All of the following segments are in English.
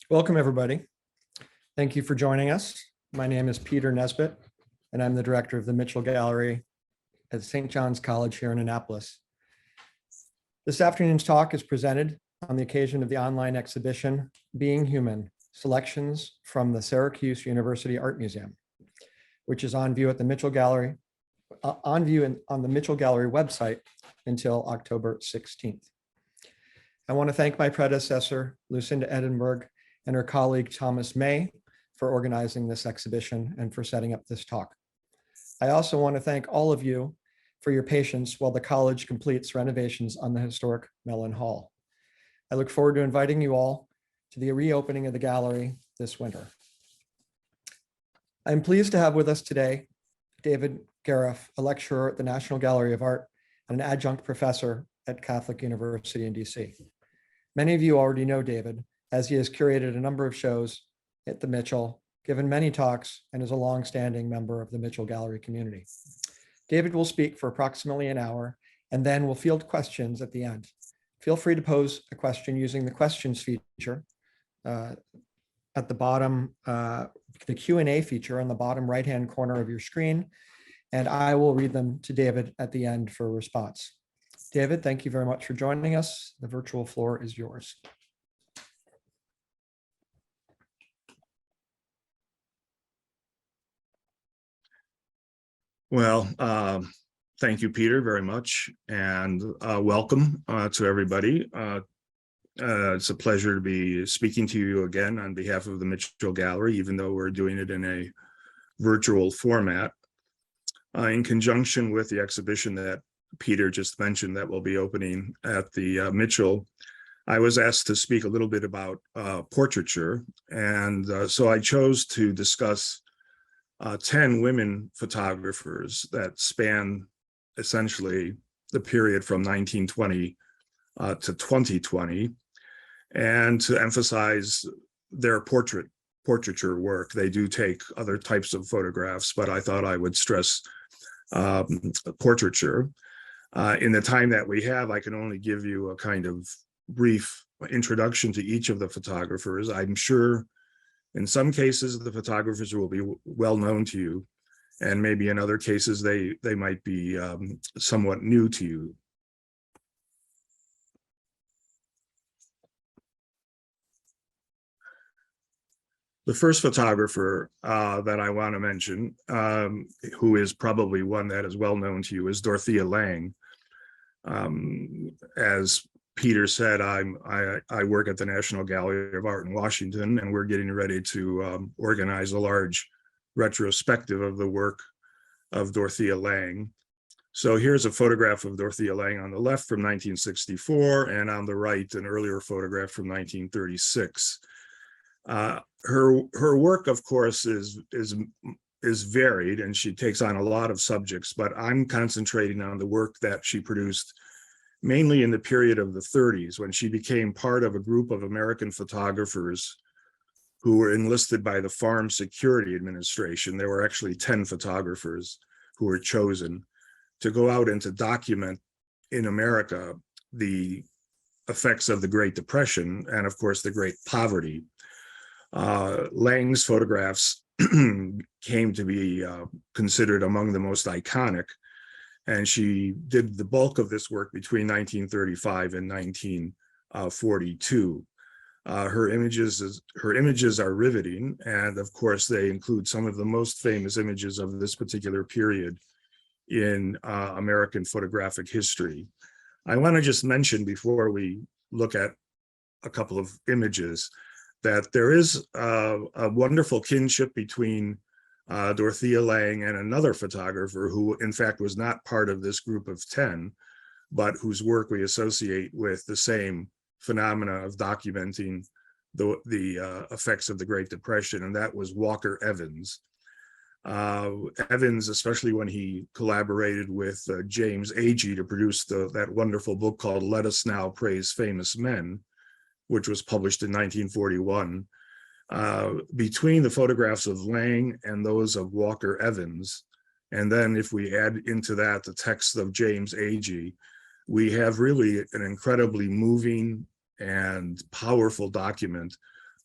Welcome, everybody. Thank you for joining us. My name is Peter Nesbitt, and I'm the director of the Mitchell Gallery at St. John's College here in Annapolis. This afternoon's talk is presented on the occasion of the online exhibition, Being Human, Selections from the Syracuse University Art Museum, which is on view at the Mitchell Gallery, on the Mitchell Gallery website until October 16th. I want to thank my predecessor, Lucinda Edinburgh, and her colleague, Thomas May, for organizing this exhibition and for setting up this talk. I also want to thank all of you for your patience while the college completes renovations on the historic Mellon Hall. I look forward to inviting you all to the reopening of the gallery this winter. I'm pleased to have with us today David Gariff, a lecturer at the National Gallery of Art and an adjunct professor at Catholic University in DC. Many of you already know David, as he has curated a number of shows at the Mitchell, given many talks, and is a longstanding member of the Mitchell Gallery community. David will speak for approximately an hour, and then we'll field questions at the end. Feel free to pose a question using the questions feature at the bottom, the Q&A feature on the bottom right-hand corner of your screen, and I will read them to David at the end for a response. David, thank you very much for joining us. The virtual floor is yours. Well, thank you, Peter, very much, and welcome to everybody. It's a pleasure to be speaking to you again on behalf of the Mitchell Gallery, even though we're doing it in a virtual format, in conjunction with the exhibition that Peter just mentioned that will be opening at the Mitchell. I was asked to speak a little bit about portraiture, and so I chose to discuss 10 women photographers that span essentially the period from 1920 to 2020, and to emphasize their portraiture work. They do take other types of photographs, but I thought I would stress portraiture. In the time that we have, I can only give you a kind of brief introduction to each of the photographers. I'm sure in some cases, the photographers will be well known to you, and maybe in other cases, they might be somewhat new to you. The first photographer that I want to mention, who is probably one that is well known to you, is Dorothea Lang. As Peter said, I work at the National Gallery of Art in Washington, and we're getting ready to organize a large retrospective of the work of Dorothea Lang. So here's a photograph of Dorothea Lang on the left from 1964, and on the right, an earlier photograph from 1936. Her work, of course, is varied, and she takes on a lot of subjects, but I'm concentrating on the work that she produced mainly in the period of the 30s, when she became part of a group of American photographers who were enlisted by the Farm Security Administration. There were actually 10 photographers who were chosen to go out and to document in America the effects of the Great Depression and, of course, the Great Poverty. Lang's photographs came to be considered among the most iconic, and she did the bulk of this work between 1935 and 1942. Her images are riveting, and of course they include some of the most famous images of this particular period in American photographic history. I want to just mention before we look at a couple of images that there is a wonderful kinship between Dorothea Lang and another photographer who, in fact, was not part of this group of 10, but whose work we associate with the same phenomena of documenting the effects of the Great Depression, and that was Walker Evans. Evans, especially when he collaborated with James Agee to produce that wonderful book called Let Us Now Praise Famous Men, which was published in 1941. Between the photographs of Lang and those of Walker Evans, and then if we add into that the text of James Agee, we have really an incredibly moving and powerful document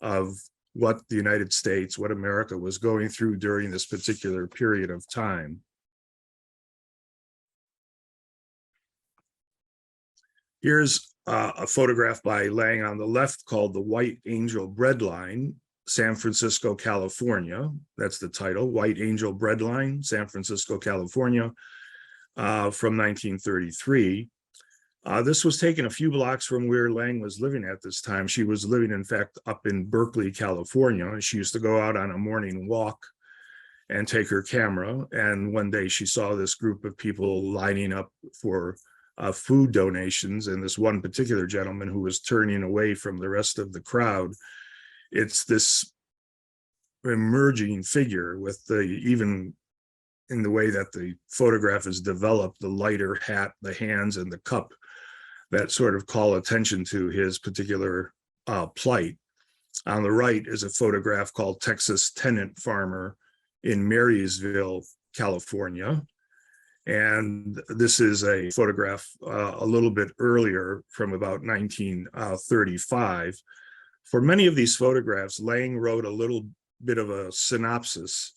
of what the United States, what America was going through during this particular period of time. Here's a photograph by Lang on the left called The White Angel Breadline, San Francisco, California. That's the title, White Angel Breadline, San Francisco, California, from 1933. This was taken a few blocks from where Lang was living at this time. She was living, in fact, up in Berkeley, California, and she used to go out on a morning walk and take her camera. And one day she saw this group of people lining up for food donations, and this one particular gentleman who was turning away from the rest of the crowd. It's this emerging figure with the, even in the way that the photograph is developed, the lighter hat, the hands, and the cup that sort of call attention to his particular plight. On the right is a photograph called Texas Tenant Farmer in Marysville, California. And this is a photograph a little bit earlier from about 1935. For many of these photographs, Lang wrote a little bit of a synopsis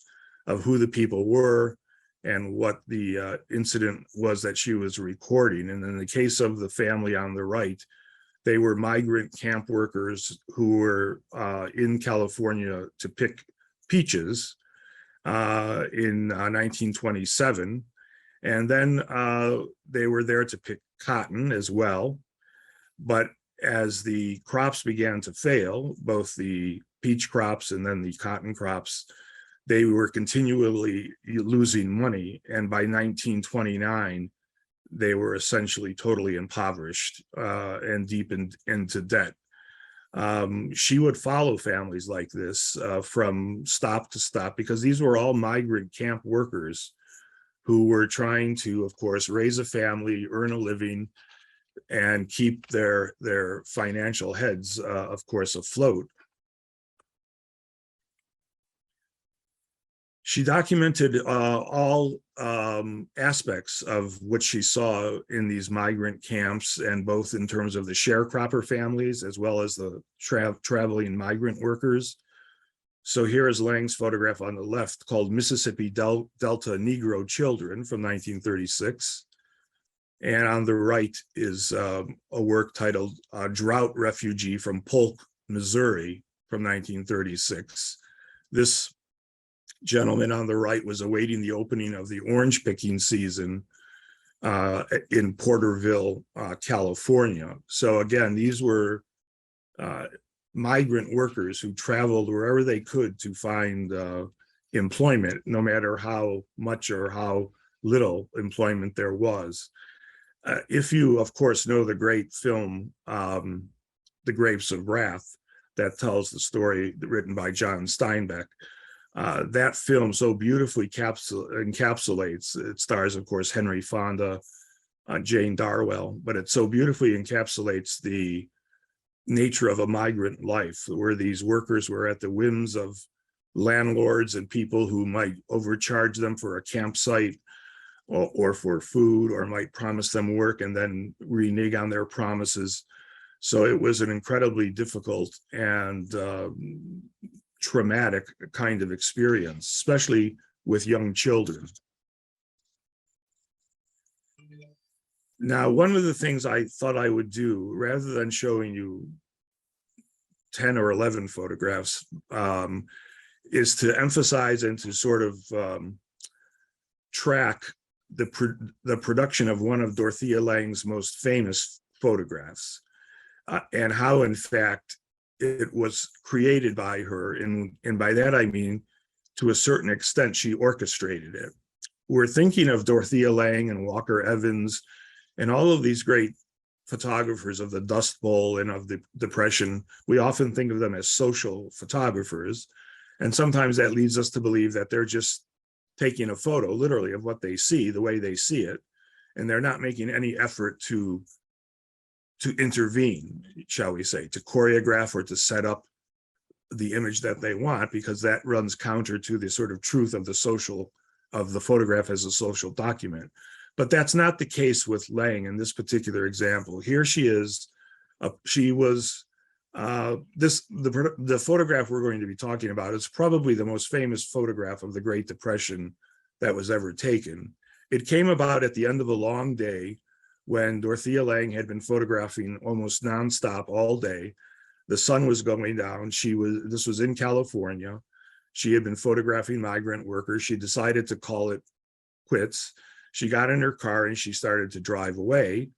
of who the people were and what the incident was that she was recording. And in the case of the family on the right, they were migrant camp workers who were in California to pick peaches in 1927. And then they were there to pick cotton as well. But as the crops began to fail, both the peach crops and then the cotton crops, they were continually losing money. And by 1929, they were essentially totally impoverished and deep into debt. She would follow families like this from stop to stop, because these were all migrant camp workers who were trying to, of course, raise a family, earn a living, and keep their financial heads, of course, afloat. She documented all aspects of what she saw in these migrant camps, and both in terms of the sharecropper families as well as the traveling migrant workers. So here is Lang's photograph on the left called Mississippi Delta Negro Children from 1936. And on the right is a work titled Drought Refugee from Polk, Missouri from 1936. This gentleman on the right was awaiting the opening of the orange picking season in Porterville, California. So again, these were migrant workers who traveled wherever they could to find employment, no matter how much or how little employment there was. If you, of course, know the great film, The Grapes of Wrath, that tells the story written by John Steinbeck, that film so beautifully encapsulates, it stars, of course, Henry Fonda, Jane Darwell, but it so beautifully encapsulates the nature of a migrant life, where these workers were at the whims of landlords and people who might overcharge them for a campsite or for food, or might promise them work and then renege on their promises. So it was an incredibly difficult and traumatic kind of experience, especially with young children. Now, one of the things I thought I would do, rather than showing you 10 or 11 photographs, is to emphasize and to sort of track the production of one of Dorothea Lang's most famous photographs, and how, in fact, it was created by her. And by that, I mean, to a certain extent, she orchestrated it. We're thinking of Dorothea Lang and Walker Evans and all of these great photographers of the Dust Bowl and of the Depression. We often think of them as social photographers. And sometimes that leads us to believe that they're just taking a photo, literally, of what they see, the way they see it. And they're not making any effort to intervene, shall we say, to choreograph or to set up the image that they want, because that runs counter to the sort of truth of the photograph as a social document. But that's not the case with Lang in this particular example. Here she is. She was The photograph we're going to be talking about is probably the most famous photograph of the Great Depression that was ever taken. It came about at the end of a long day when Dorothea Lang had been photographing almost nonstop all day. The sun was going down. This was in California. She had been photographing migrant workers. She decided to call it quits. She got in her car and she started to drive away.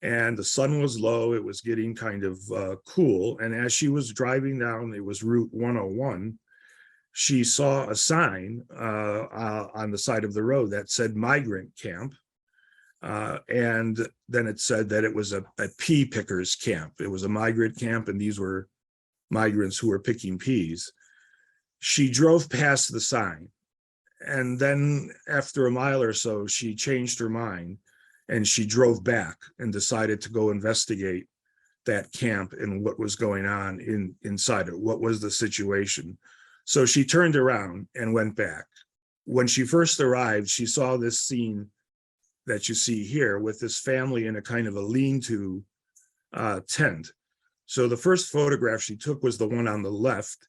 And the sun was low. It was getting kind of cool. And as she was driving down, it was Route 101, she saw a sign on the side of the road that said migrant camp. And then it said that it was a pea pickers camp. It was a migrant camp, and these were migrants who were picking peas. She drove past the sign. And then after a mile or so, she changed her mind and she drove back and decided to go investigate that camp and what was going on inside it. What was the situation? So she turned around and went back. When she first arrived, she saw this scene that you see here with this family in a kind of a lean-to tent. So the first photograph she took was the one on the left,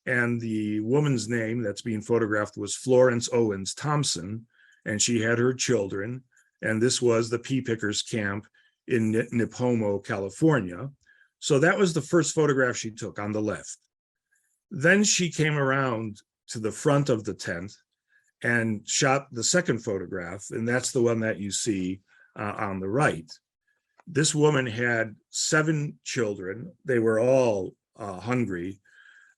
and the woman's name that's being photographed was Florence Owens Thompson, and she had her children, and this was the pea pickers camp in Nipomo, California. So that was the first photograph she took on the left. Then she came around to the front of the tent and shot the second photograph, and that's the one that you see on the right. This woman had 7 children. They were all hungry.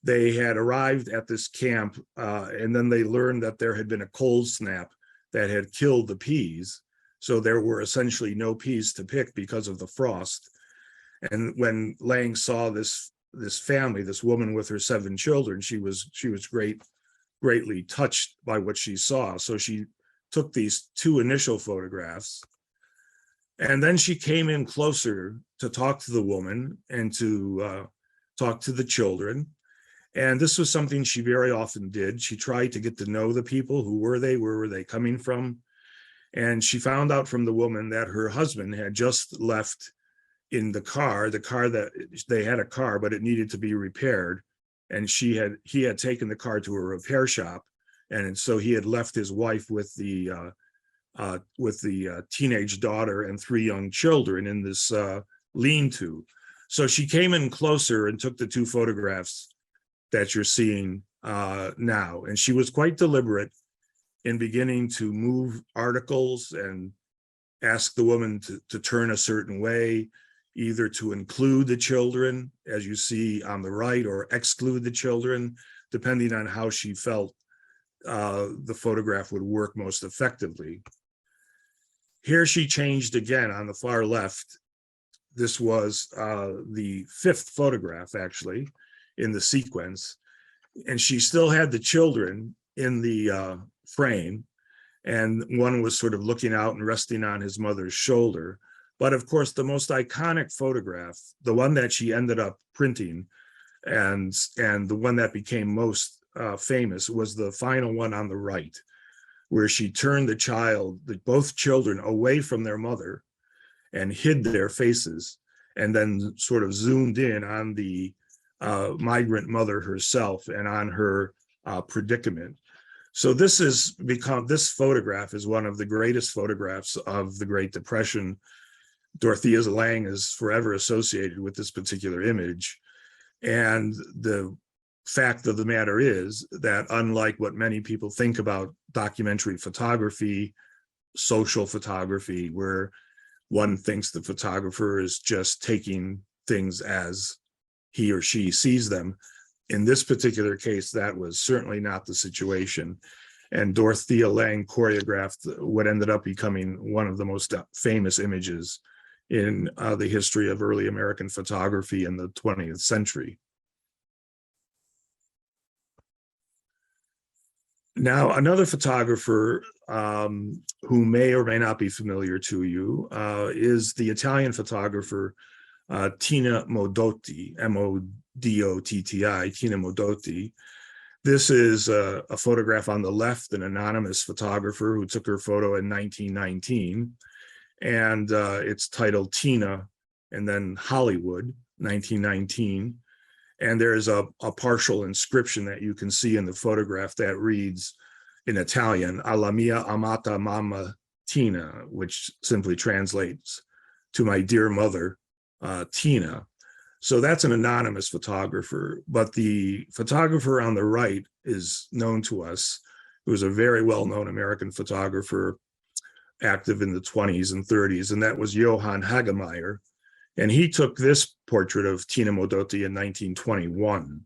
They had arrived at this camp, and then they learned that there had been a cold snap that had killed the peas. So there were essentially no peas to pick because of the frost. And when Lang saw this family, this woman with her 7 children, she was greatly touched by what she saw. So she took these 2 initial photographs, and then she came in closer to talk to the woman and to talk to the children. And this was something she very often did. She tried to get to know the people. Who were they? Where were they coming from? And she found out from the woman that her husband had just left in the car that they had a car, but it needed to be repaired. And he had taken the car to a repair shop. And so he had left his wife with the teenage daughter and 3 young children in this lean-to. So she came in closer and took the 2 photographs that you're seeing now. And she was quite deliberate in beginning to move articles and ask the woman to turn a certain way, either to include the children, as you see on the right, or exclude the children, depending on how she felt the photograph would work most effectively. Here she changed again on the far left. This was the 5th photograph, actually, in the sequence. And she still had the children in the frame, and one was sort of looking out and resting on his mother's shoulder. But of course, the most iconic photograph, the one that she ended up printing and the one that became most famous, was the final one on the right, where she turned both children away from their mother and hid their faces, and then sort of zoomed in on the migrant mother herself and on her predicament. So this photograph is one of the greatest photographs of the Great Depression. Dorothea Lang is forever associated with this particular image. And the fact of the matter is that, unlike what many people think about documentary photography, social photography, where one thinks the photographer is just taking things as he or she sees them, in this particular case, that was certainly not the situation. And Dorothea Lang choreographed what ended up becoming one of the most famous images in the history of early American photography in the 20th century. Now, another photographer who may or may not be familiar to you is the Italian photographer Tina Modotti, M-O-D-O-T-T-I, Tina Modotti. This is a photograph on the left, an anonymous photographer who took her photo in 1919. And it's titled Tina and then Hollywood. 1919. And there's a partial inscription that you can see in the photograph that reads in Italian, Alla mia amata mamma Tina, which simply translates to my dear mother, Tina. So that's an anonymous photographer, but the photographer on the right is known to us, who was a very well-known American photographer, active in the 20s and 30s, and that was Johann Hagemeyer. And he took this portrait of Tina Modotti in 1921.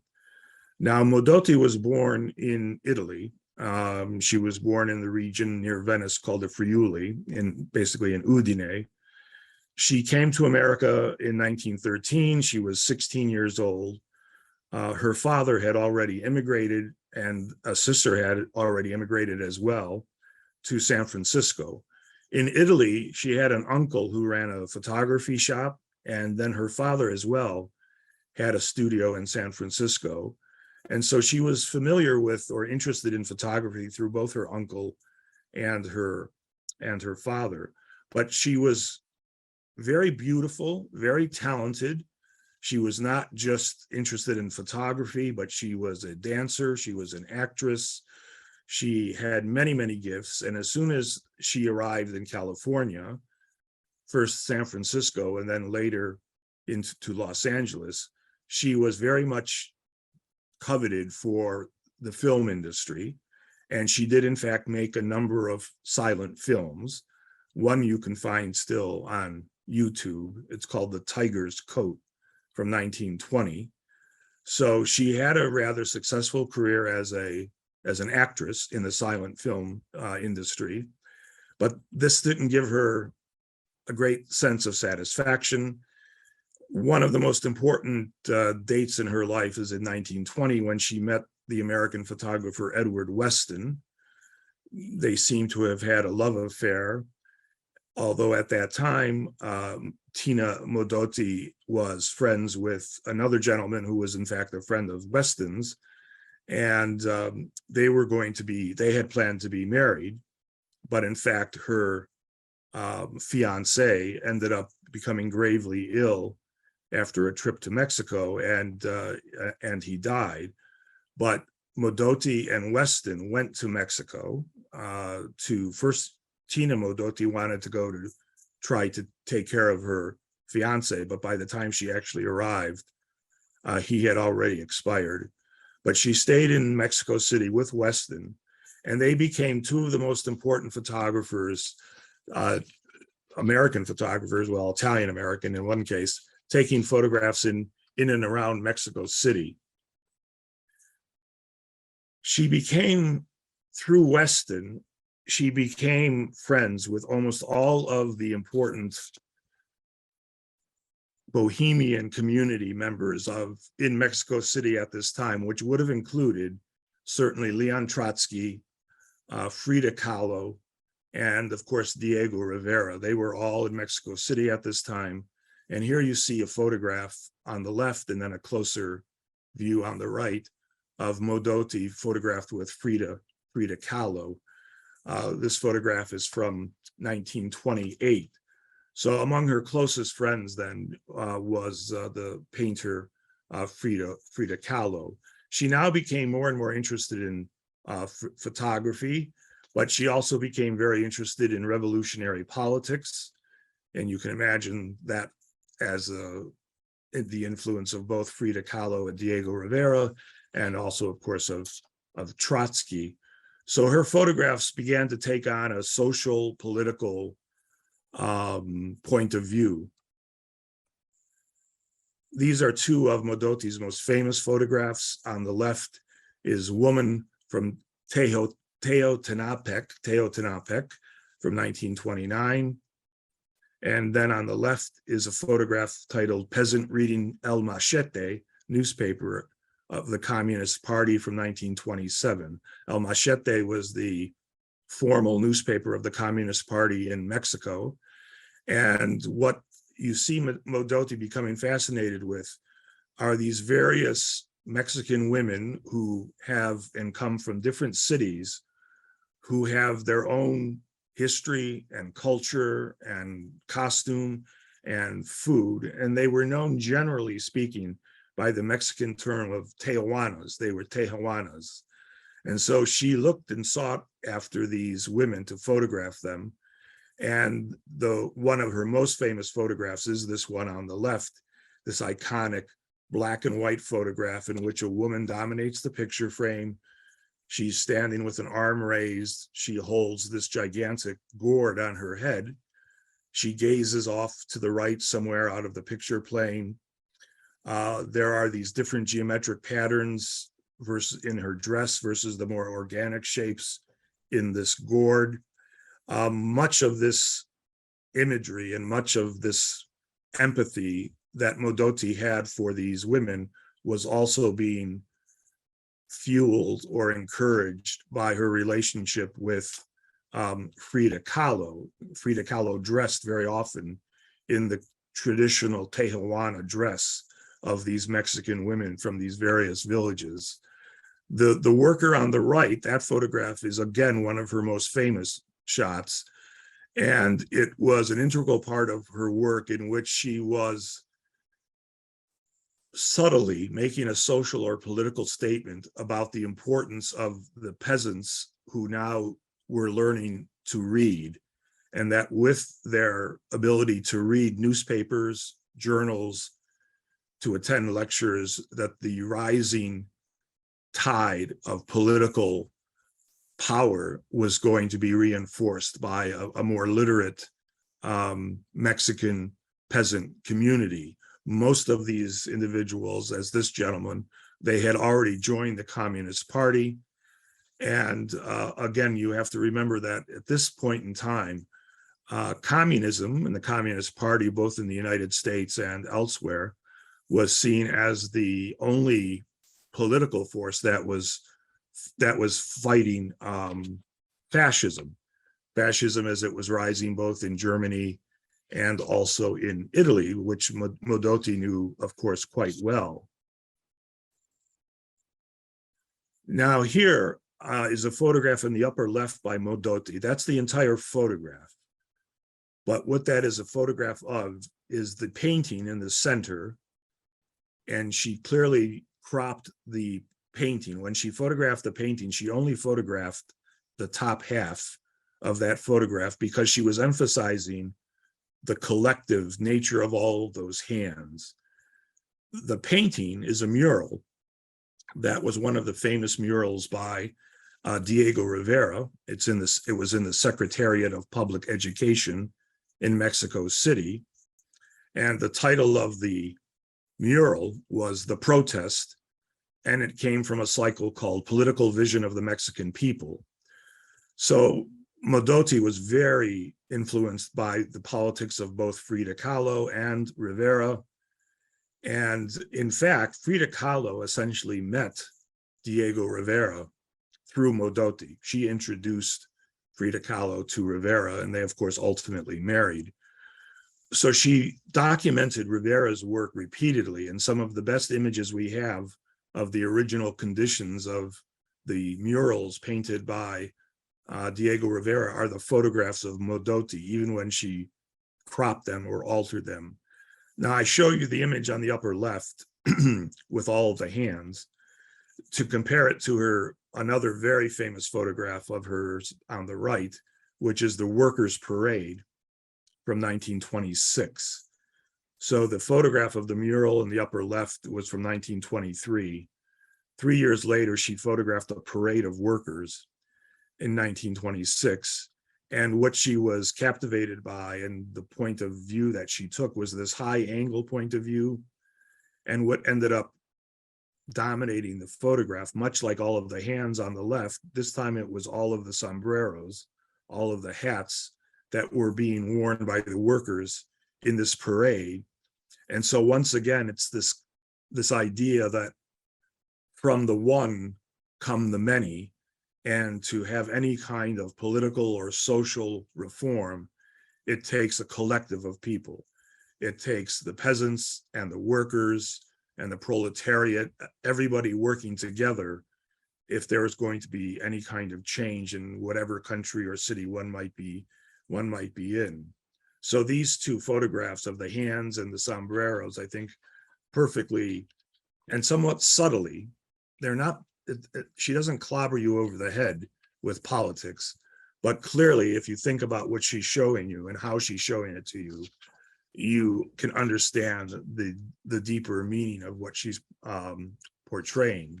Now, Modotti was born in Italy. She was born in the region near Venice called the Friuli, basically in Udine. She came to America in 1913. She was 16 years old. Her father had already immigrated, and a sister had already immigrated as well to San Francisco. In Italy, she had an uncle who ran a photography shop, and then her father as well had a studio in San Francisco. And so she was familiar with or interested in photography through both her uncle and her father. But she was very beautiful, very talented. She was not just interested in photography, but she was a dancer, she was an actress. She had many, many gifts. And as soon as she arrived in California, first San Francisco and then later into Los Angeles, she was very much coveted for the film industry. And she did, in fact, make a number of silent films. One you can find still on YouTube. It's called The Tiger's Coat from 1920. So she had a rather successful career as an actress in the silent film industry, but this didn't give her a great sense of satisfaction. One of the most important dates in her life is in 1920 when she met the American photographer Edward Weston. They seem to have had a love affair, although at that time, Tina Modotti was friends with another gentleman who was in fact a friend of Weston's, and they had planned to be married, but in fact her fiance ended up becoming gravely ill after a trip to Mexico, and he died. But Modotti and Weston went to Mexico to first. Tina Modotti wanted to go to try to take care of her fiance, but by the time she actually arrived, he had already expired. But she stayed in Mexico City with Weston, and they became two of the most important photographers, American photographers, well, Italian American in one case, taking photographs in and around Mexico City. She became, through Weston, she became friends with almost all of the important Bohemian community members in Mexico City at this time, which would have included certainly Leon Trotsky, Frida Kahlo, and of course, Diego Rivera. They were all in Mexico City at this time. And here you see a photograph on the left and then a closer view on the right of Modotti photographed with Frida Kahlo. This photograph is from 1928. So among her closest friends then was the painter Frida Kahlo. She now became more and more interested in photography, but she also became very interested in revolutionary politics. And you can imagine that as the influence of both Frida Kahlo and Diego Rivera, and also, of course, of Trotsky. So her photographs began to take on a social, political point of view. These are two of Modotti's most famous photographs. On the left is Woman from Teotihuacan from 1929. And then on the left is a photograph titled Peasant Reading El Machete, newspaper of the Communist Party from 1927. El Machete was the formal newspaper of the Communist Party in Mexico. And what you see Modotti becoming fascinated with are these various Mexican women who have and come from different cities, who have their own history and culture and costume, and food. And they were known, generally speaking, by the Mexican term of Tehuanas. They were Tehuanas. And so she looked and sought after these women to photograph them. And one of her most famous photographs is this one on the left, this iconic black and white photograph in which a woman dominates the picture frame. She's standing with an arm raised. She holds this gigantic gourd on her head. She gazes off to the right somewhere out of the picture plane. There are these different geometric patterns versus in her dress versus the more organic shapes in this gourd. Much of this imagery and much of this empathy that Modotti had for these women was also being fueled or encouraged by her relationship with Frida Kahlo. Frida Kahlo dressed very often in the traditional Tehuana dress of these Mexican women from these various villages. The worker on the right, that photograph is again one of her most famous shots, and it was an integral part of her work in which she was subtly making a social or political statement about the importance of the peasants who now were learning to read, and that with their ability to read newspapers, journals, to attend lectures, that the rising tide of political power was going to be reinforced by a more literate Mexican peasant community. Most of these individuals, as this gentleman, they had already joined the Communist Party. And again, you have to remember that at this point in time, communism and the Communist Party, both in the United States and elsewhere, was seen as the only political force that was fighting fascism as it was rising both in Germany and also in Italy, which Modotti knew, of course, quite well. Now here is a photograph in the upper left by Modotti. That's the entire photograph. But what that is a photograph of is the painting in the center, and she clearly cropped the painting. When she photographed the painting, she only photographed the top half of that photograph because she was emphasizing the collective nature of all of those hands. The painting is a mural that was one of the famous murals by Diego Rivera. It was in the Secretariat of Public Education in Mexico City. And the title of the mural was The Protest, and it came from a cycle called Political Vision of the Mexican People. So Modotti was very influenced by the politics of both Frida Kahlo and Rivera. And in fact, Frida Kahlo essentially met Diego Rivera through Modotti. She introduced Frida Kahlo to Rivera, and they, of course, ultimately married. So she documented Rivera's work repeatedly, and some of the best images we have of the original conditions of the murals painted by Diego Rivera are the photographs of Modotti, even when she cropped them or altered them. Now I show you the image on the upper left with all of the hands to compare it to another very famous photograph of hers on the right, which is the Workers' Parade from 1926. So the photograph of the mural in the upper left was from 1923. 3 years later, she photographed a parade of workers in 1926. And what she was captivated by and the point of view that she took was this high angle point of view. And what ended up dominating the photograph, much like all of the hands on the left, this time it was all of the sombreros, all of the hats that were being worn by the workers in this parade. And so once again, it's this idea that from the one come the many, and to have any kind of political or social reform, it takes a collective of people. It takes the peasants and the workers and the proletariat, everybody working together if there is going to be any kind of change in whatever country or city one might be in. So these two photographs of the hands and the sombreros, I think perfectly and somewhat subtly, they're not, she doesn't clobber you over the head with politics, but clearly if you think about what she's showing you and how she's showing it to you, you can understand the deeper meaning of what she's portraying.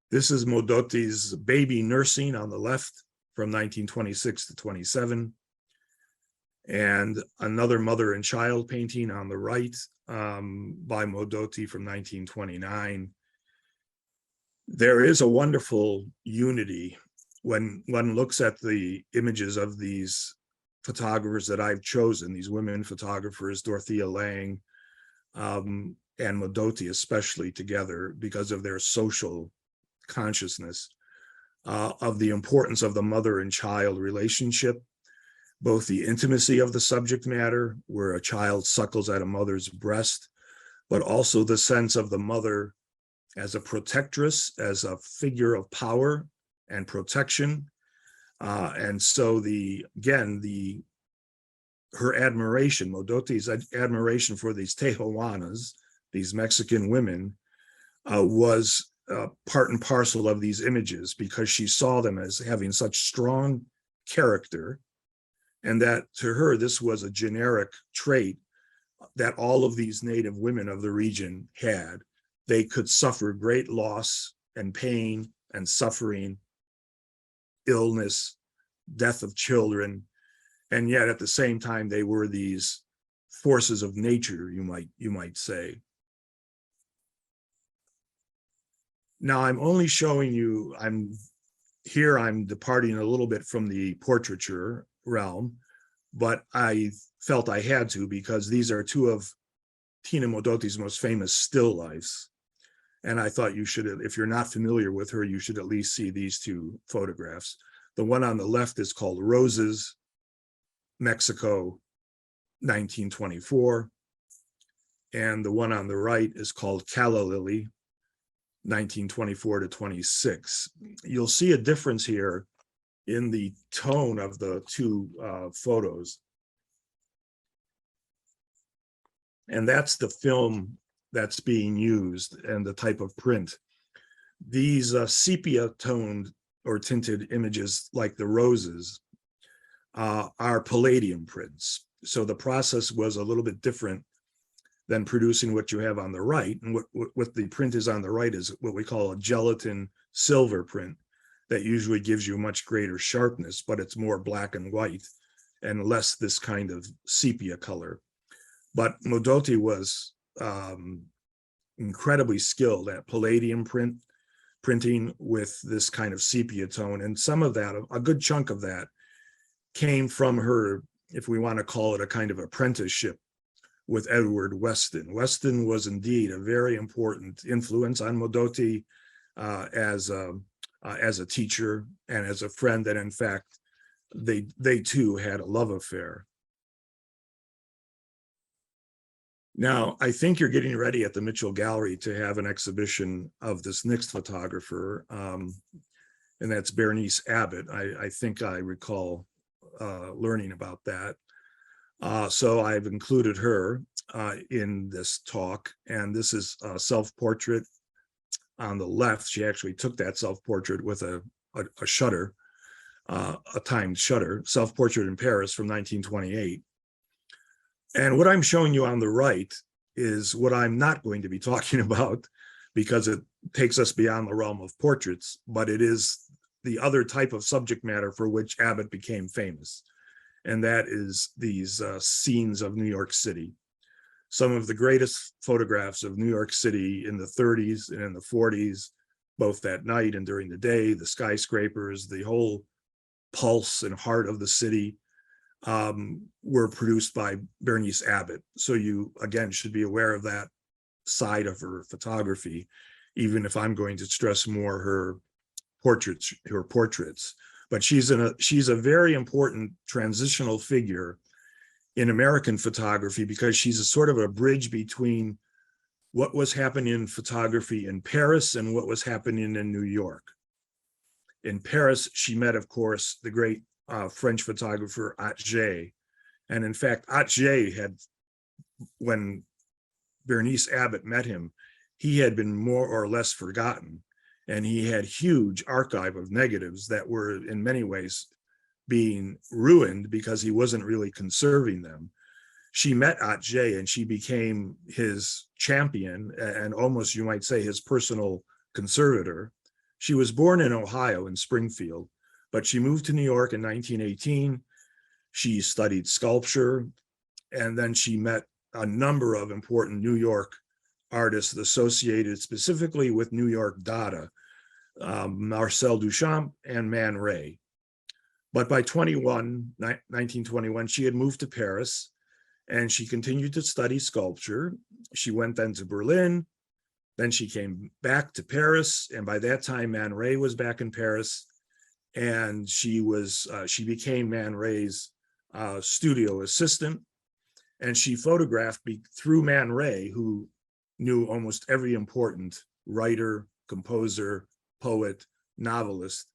This is Modotti's Baby Nursing on the left from 1926 to 27. And another mother and child painting on the right by Modotti from 1929. There is a wonderful unity when one looks at the images of these photographers that I've chosen, these women photographers, Dorothea Lang and Modotti especially together because of their social consciousness of the importance of the mother and child relationship, both the intimacy of the subject matter, where a child suckles at a mother's breast, but also the sense of the mother as a protectress, as a figure of power and protection. And so her admiration, Modotti's admiration for these Tejoanas, these Mexican women, was part and parcel of these images because she saw them as having such strong character, and that to her, this was a generic trait that all of these native women of the region had. They could suffer great loss and pain and suffering, illness, death of children, and yet at the same time, they were these forces of nature, you might say. Now I'm only showing you, I'm departing a little bit from the portraiture realm, but I felt I had to because these are two of Tina Modotti's most famous still lifes. And I thought you should, if you're not familiar with her, you should at least see these two photographs. The one on the left is called Roses, Mexico, 1924. And the one on the right is called Calla Lily, 1924 to 26. You'll see a difference here in the tone of the two photos. And that's the film that's being used and the type of print. These sepia toned or tinted images like the roses are palladium prints. So the process was a little bit different than producing what you have on the right. And what the print is on the right is what we call a gelatin silver print that usually gives you much greater sharpness, but it's more black and white and less this kind of sepia color. But Modotti was incredibly skilled at palladium printing with this kind of sepia tone. And some of that, a good chunk of that, came from her, if we want to call it a kind of apprenticeship with Edward Weston. Weston was indeed a very important influence on Modotti as a teacher and as a friend, and in fact, they too had a love affair. Now, I think you're getting ready at the Mitchell Gallery to have an exhibition of this next photographer, and that's Bernice Abbott. I think I recall learning about that. So I've included her in this talk, and this is a self-portrait on the left. She actually took that self-portrait with a shutter, a timed shutter, self-portrait in Paris from 1928. And what I'm showing you on the right is what I'm not going to be talking about because it takes us beyond the realm of portraits, but it is the other type of subject matter for which Abbott became famous. And that is these scenes of New York City. Some of the greatest photographs of New York City in the 30s and in the 40s, both at night and during the day, the skyscrapers, the whole pulse and heart of the city, were produced by Bernice Abbott. So you, again, should be aware of that side of her photography, even if I'm going to stress more her portraits. But she's a very important transitional figure in American photography because she's a sort of a bridge between what was happening in photography in Paris and what was happening in New York. In Paris, she met, of course, the great French photographer Atget. And in fact, Atget had, when Bernice Abbott met him, he had been more or less forgotten. And he had huge archive of negatives that were in many ways being ruined because he wasn't really conserving them. She met Atget and she became his champion and almost, you might say, his personal conservator. She was born in Ohio, in Springfield, but she moved to New York in 1918. She studied sculpture, and then she met a number of important New York artists associated specifically with New York Dada, Marcel Duchamp and Man Ray. But by 1921, she had moved to Paris and she continued to study sculpture. She went then to Berlin, then she came back to Paris, and by that time, Man Ray was back in Paris, and she became Man Ray's studio assistant, and she photographed through Man Ray, who knew almost every important writer, composer, poet, novelist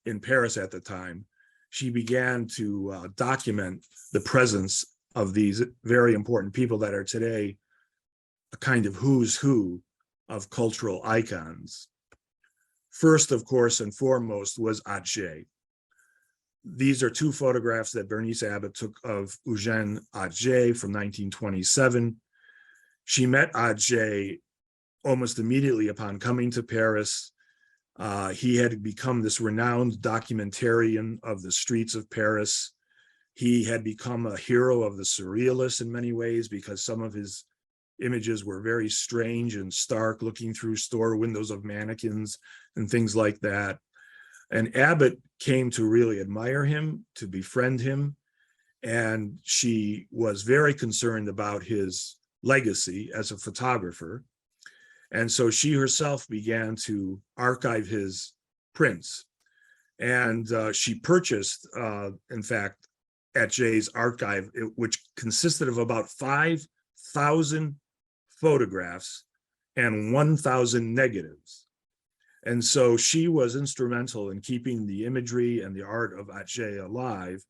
in Paris at the time. She began to document the presence of these very important people that are today a kind of who's who of cultural icons. First, of course, and foremost was Atget. These are two photographs that Bernice Abbott took of Eugène Atget from 1927. She met Atget almost immediately upon coming to Paris. He had become this renowned documentarian of the streets of Paris. He had become a hero of the surrealists in many ways because some of his images were very strange and stark, looking through store windows of mannequins and things like that. And Abbott came to really admire him, to befriend him, and she was very concerned about his legacy as a photographer. And so she herself began to archive his prints. And she purchased, in fact, Atget's archive, which consisted of about 5,000 photographs and 1,000 negatives. And so she was instrumental in keeping the imagery and the art of Atget alive.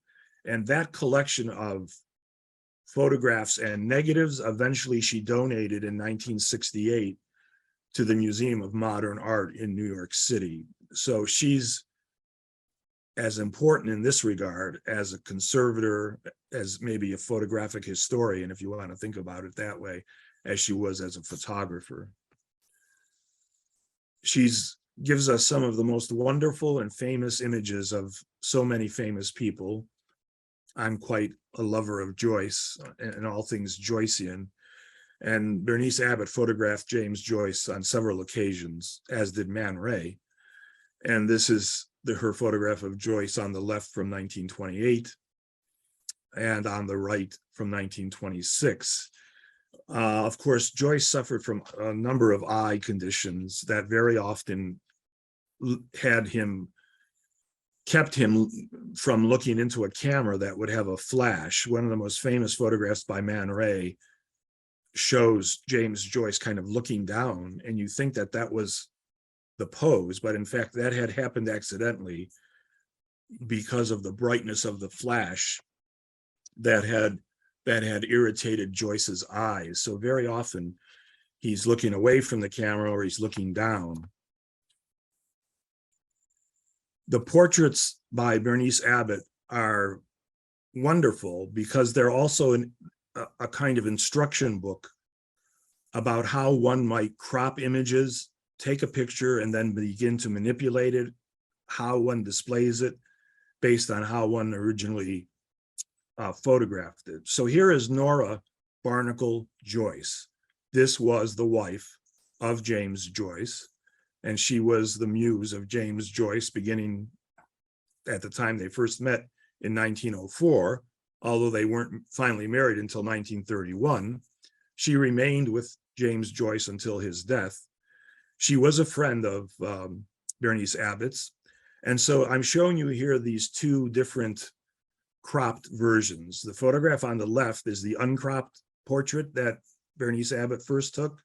And that collection of photographs and negatives, eventually she donated in 1968 to the Museum of Modern Art in New York City. So she's as important in this regard as a conservator, as maybe a photographic historian, if you want to think about it that way, as she was as a photographer. She's gives us some of the most wonderful and famous images of so many famous people. I'm quite a lover of Joyce and all things Joycean. And Bernice Abbott photographed James Joyce on several occasions, as did Man Ray. And this is her photograph of Joyce on the left from 1928 and on the right from 1926. Of course, Joyce suffered from a number of eye conditions that very often kept him from looking into a camera that would have a flash. One of the most famous photographs by Man Ray shows James Joyce kind of looking down, and you think that that was the pose, but in fact that had happened accidentally because of the brightness of the flash that had irritated Joyce's eyes. So very often he's looking away from the camera or he's looking down. The portraits by Bernice Abbott are wonderful because they're also a kind of instruction book about how one might crop images, take a picture, and then begin to manipulate it, how one displays it based on how one originally photographed it. So here is Nora Barnacle Joyce. This was the wife of James Joyce, and she was the muse of James Joyce beginning at the time they first met in 1904, although they weren't finally married until 1931. She remained with James Joyce until his death. She was a friend of Bernice Abbott's. And so I'm showing you here these two different cropped versions. The photograph on the left is the uncropped portrait that Bernice Abbott first took,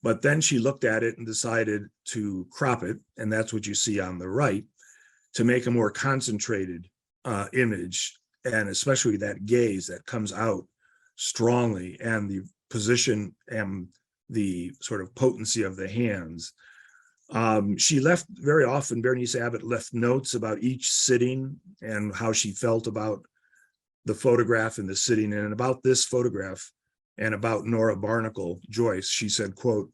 but then she looked at it and decided to crop it, and that's what you see on the right, to make a more concentrated image, and especially that gaze that comes out strongly, and the position and the sort of potency of the hands. She left very often, Bernice Abbott left notes about each sitting and how she felt about the photograph and the sitting. And about this photograph and about Nora Barnacle Joyce, she said, quote,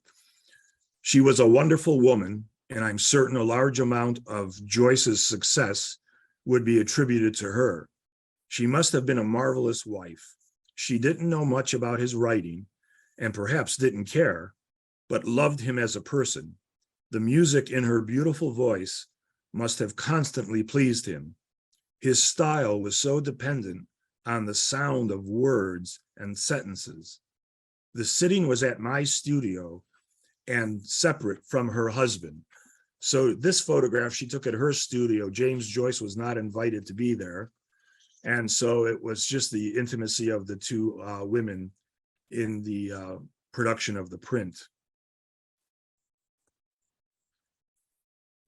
"She was a wonderful woman, and I'm certain a large amount of Joyce's success would be attributed to her. She must have been a marvelous wife. She didn't know much about his writing, and perhaps didn't care, but loved him as a person. The music in her beautiful voice must have constantly pleased him. His style was so dependent on the sound of words and sentences. The sitting was at my studio and separate from her husband." So this photograph she took at her studio. James Joyce was not invited to be there. And so it was just the intimacy of the two women in the production of the print.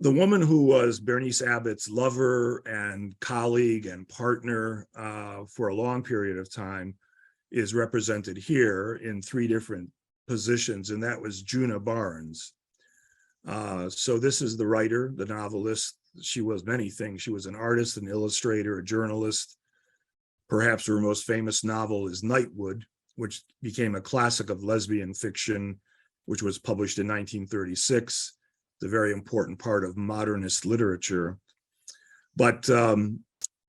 The woman who was Bernice Abbott's lover and colleague and partner for a long period of time is represented here in three different positions, and that was Juna Barnes. So this is the writer, the novelist. She was many things. She was an artist, an illustrator, a journalist. Perhaps her most famous novel is Nightwood, which became a classic of lesbian fiction, which was published in 1936. It's a very important part of modernist literature. But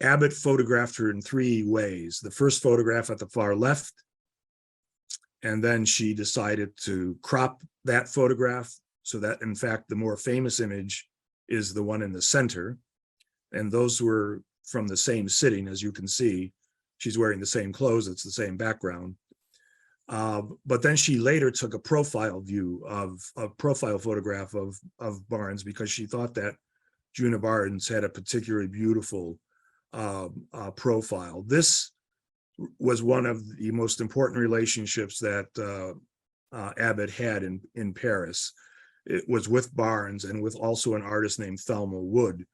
Abbott photographed her in three ways. The first photograph at the far left, and then she decided to crop that photograph so that, in fact, the more famous image is the one in the center. And those were from the same sitting, as you can see. She's wearing the same clothes, it's the same background. But then she later took a profile view of a profile photograph of Barnes, because she thought that Juna Barnes had a particularly beautiful profile. This was one of the most important relationships that Abbott had in Paris. It was with Barnes and with also an artist named Thelma Wood.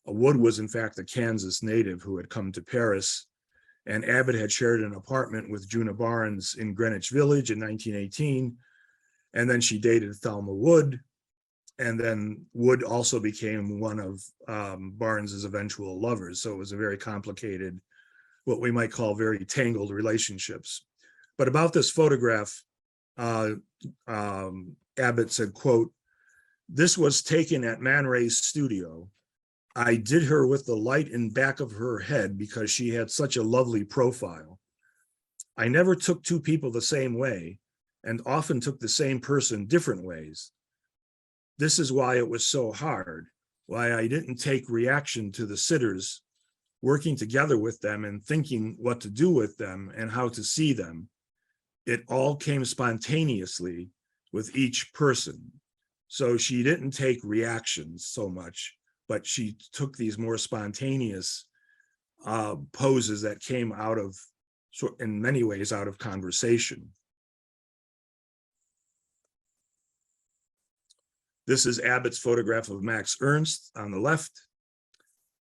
Wood was in fact a Kansas native who had come to Paris, and Abbott had shared an apartment with Juna Barnes in Greenwich Village in 1918. And then she dated Thelma Wood. And then Wood also became one of Barnes's eventual lovers. So it was a very complicated, what we might call very tangled relationships. But about this photograph, Abbott said, quote, "This was taken at Man Ray's studio. I did her with the light in back of her head because she had such a lovely profile. I never took two people the same way, and often took the same person different ways. This is why it was so hard, why I didn't take reaction to the sitters, working together with them and thinking what to do with them and how to see them. It all came spontaneously with each person." So she didn't take reactions so much, but she took these more spontaneous poses that came out of, in many ways, out of conversation. This is Abbott's photograph of Max Ernst on the left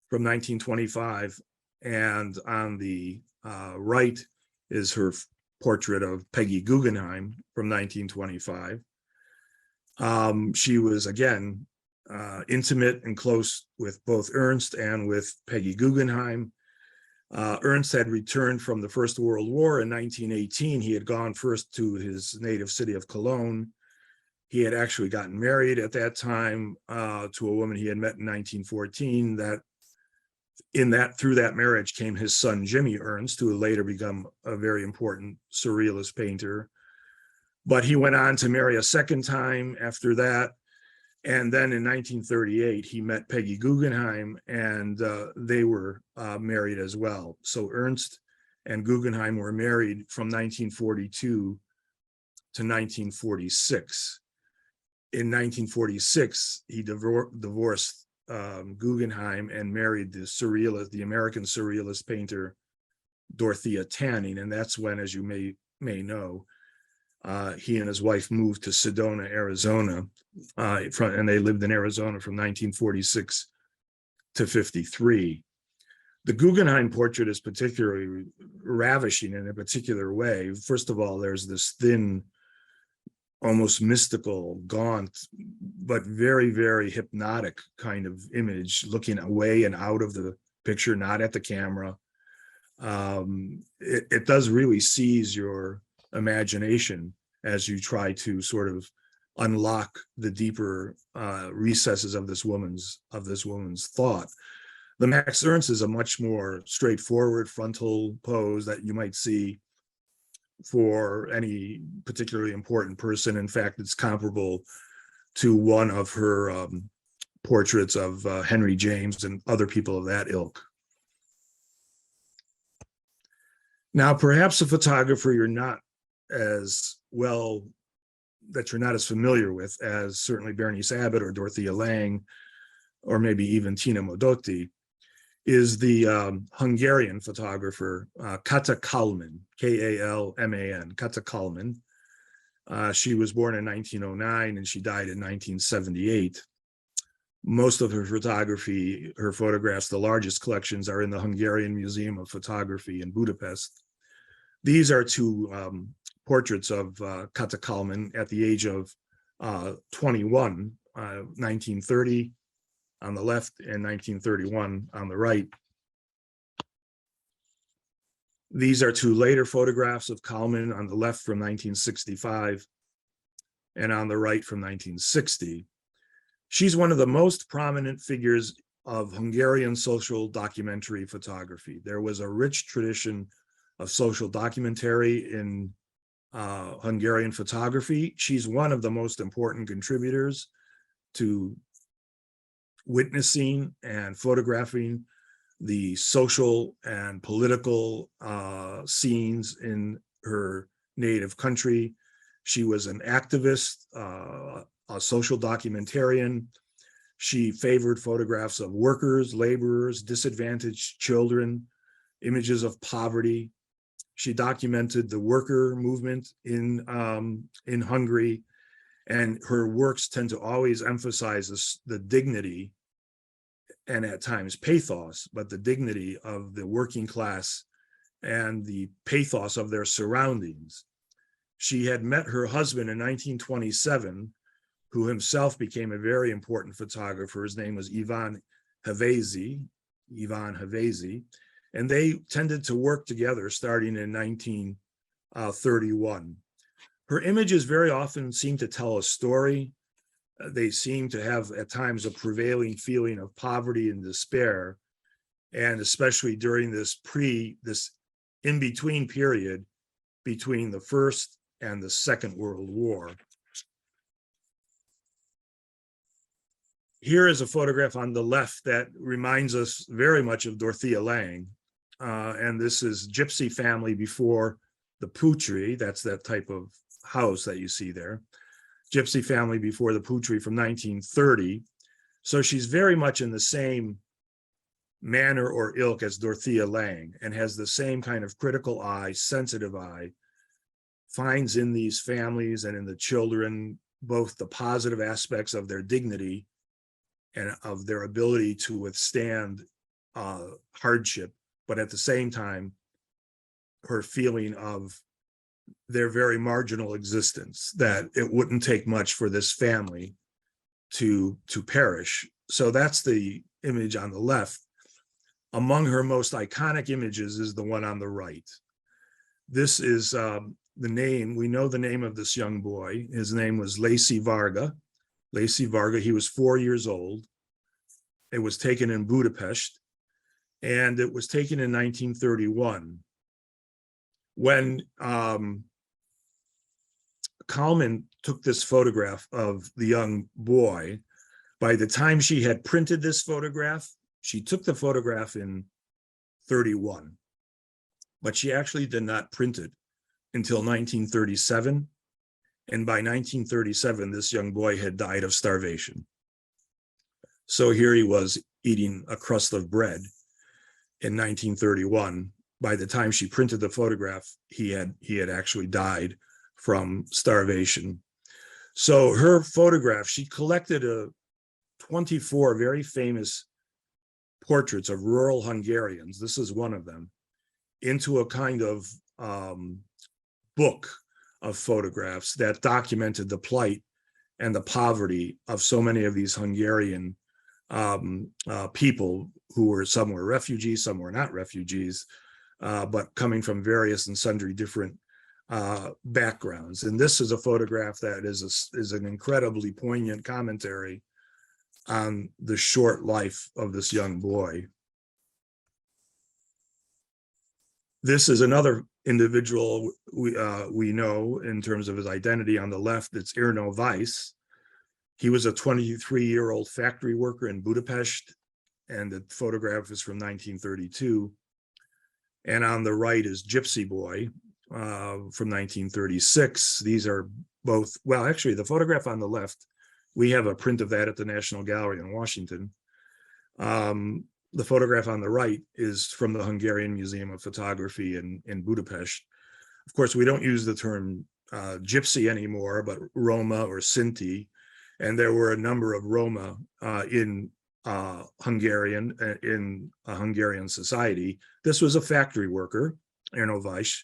from 1925, and on the right is her portrait of Peggy Guggenheim from 1925. She was, again, intimate and close with both Ernst and with Peggy Guggenheim. Ernst had returned from the First World War in 1918. He had gone first to his native city of Cologne. He had actually gotten married at that time to a woman he had met in 1914. Through that marriage came his son, Jimmy Ernst, who would later become a very important surrealist painter. But he went on to marry a second time after that. And then in 1938, he met Peggy Guggenheim, and they were married as well. So Ernst and Guggenheim were married from 1942 to 1946. In 1946, he divorced Guggenheim and married the American surrealist painter Dorothea Lang, and that's when, as you may know, he and his wife moved to Sedona, Arizona, and they lived in Arizona from 1946 to 53. The Guggenheim portrait is particularly ravishing in a particular way. First of all, there's this thin, almost mystical, gaunt, but very, very hypnotic kind of image, looking away and out of the picture, not at the camera. It does really seize your imagination as you try to sort of unlock the deeper recesses of this woman's thought. The Max Ernst is a much more straightforward frontal pose that you might see for any particularly important person. In fact, it's comparable to one of her portraits of Henry James and other people of that ilk. Now, perhaps a photographer you're not as familiar with as certainly Bernice Abbott or Dorothea Lang, or maybe even Tina Modotti, is the Hungarian photographer Kata Kalman, K-A-L-M-A-N, Kata Kalman. She was born in 1909 and she died in 1978. Most of her photography, her photographs, the largest collections are in the Hungarian Museum of Photography in Budapest. These are two portraits of Kata Kalman at the age of 21, 1930 on the left and 1931 on the right. These are two later photographs of Kalman, on the left from 1965 and on the right from 1960. She's one of the most prominent figures of Hungarian social documentary photography. There was a rich tradition of social documentary in Hungarian photography. She's one of the most important contributors to witnessing and photographing the social and political scenes in her native country. She was an activist, a social documentarian. She favored photographs of workers, laborers, disadvantaged children, images of poverty. She documented the worker movement in Hungary, and her works tend to always emphasize the dignity and at times pathos, but the dignity of the working class and the pathos of their surroundings. She had met her husband in 1927, who himself became a very important photographer. His name was Yvonne Havasi, and they tended to work together starting in 1931. Her images very often seem to tell a story. They seem to have at times a prevailing feeling of poverty and despair, and especially during this in-between period between the First and the Second World War. Here is a photograph on the left that reminds us very much of Dorothea Lang, and this is Gypsy family before the Putri. That's that type of house that you see there. Gypsy family before the Putri from 1930. So she's very much in the same manner or ilk as Dorothea Lang, and has the same kind of critical eye, sensitive eye, finds in these families and in the children both the positive aspects of their dignity and of their ability to withstand hardship, but at the same time, her feeling of their very marginal existence, that it wouldn't take much for this family to perish. So that's the image on the left. Among her most iconic images is the one on the right. This is the name, we know the name of this young boy. His name was Lacey Varga. Lacey Varga, he was 4 years old. It was taken in Budapest, and it was taken in 1931. When Kalman took this photograph of the young boy, by the time she had printed this photograph, she took the photograph in 31, but she actually did not print it until 1937. And by 1937, this young boy had died of starvation. So here he was eating a crust of bread in 1931. By the time she printed the photograph, he had actually died from starvation. So her photograph, she collected 24 very famous portraits of rural Hungarians, this is one of them, into a kind of book of photographs that documented the plight and the poverty of so many of these Hungarian people who were, some were refugees, some were not refugees, but coming from various and sundry different backgrounds. And this is a photograph that is an incredibly poignant commentary on the short life of this young boy. This is another individual we know in terms of his identity. On the left, it's Erno Weiss. He was a 23-year-old factory worker in Budapest, and the photograph is from 1932. And on the right is Gypsy Boy from 1936. These are both, well, actually, the photograph on the left, we have a print of that at the National Gallery in Washington. The photograph on the right is from the Hungarian Museum of Photography in Budapest. Of course, we don't use the term gypsy anymore, but Roma or Sinti. And there were a number of Roma in Hungarian society. This was a factory worker, Erno Weiss.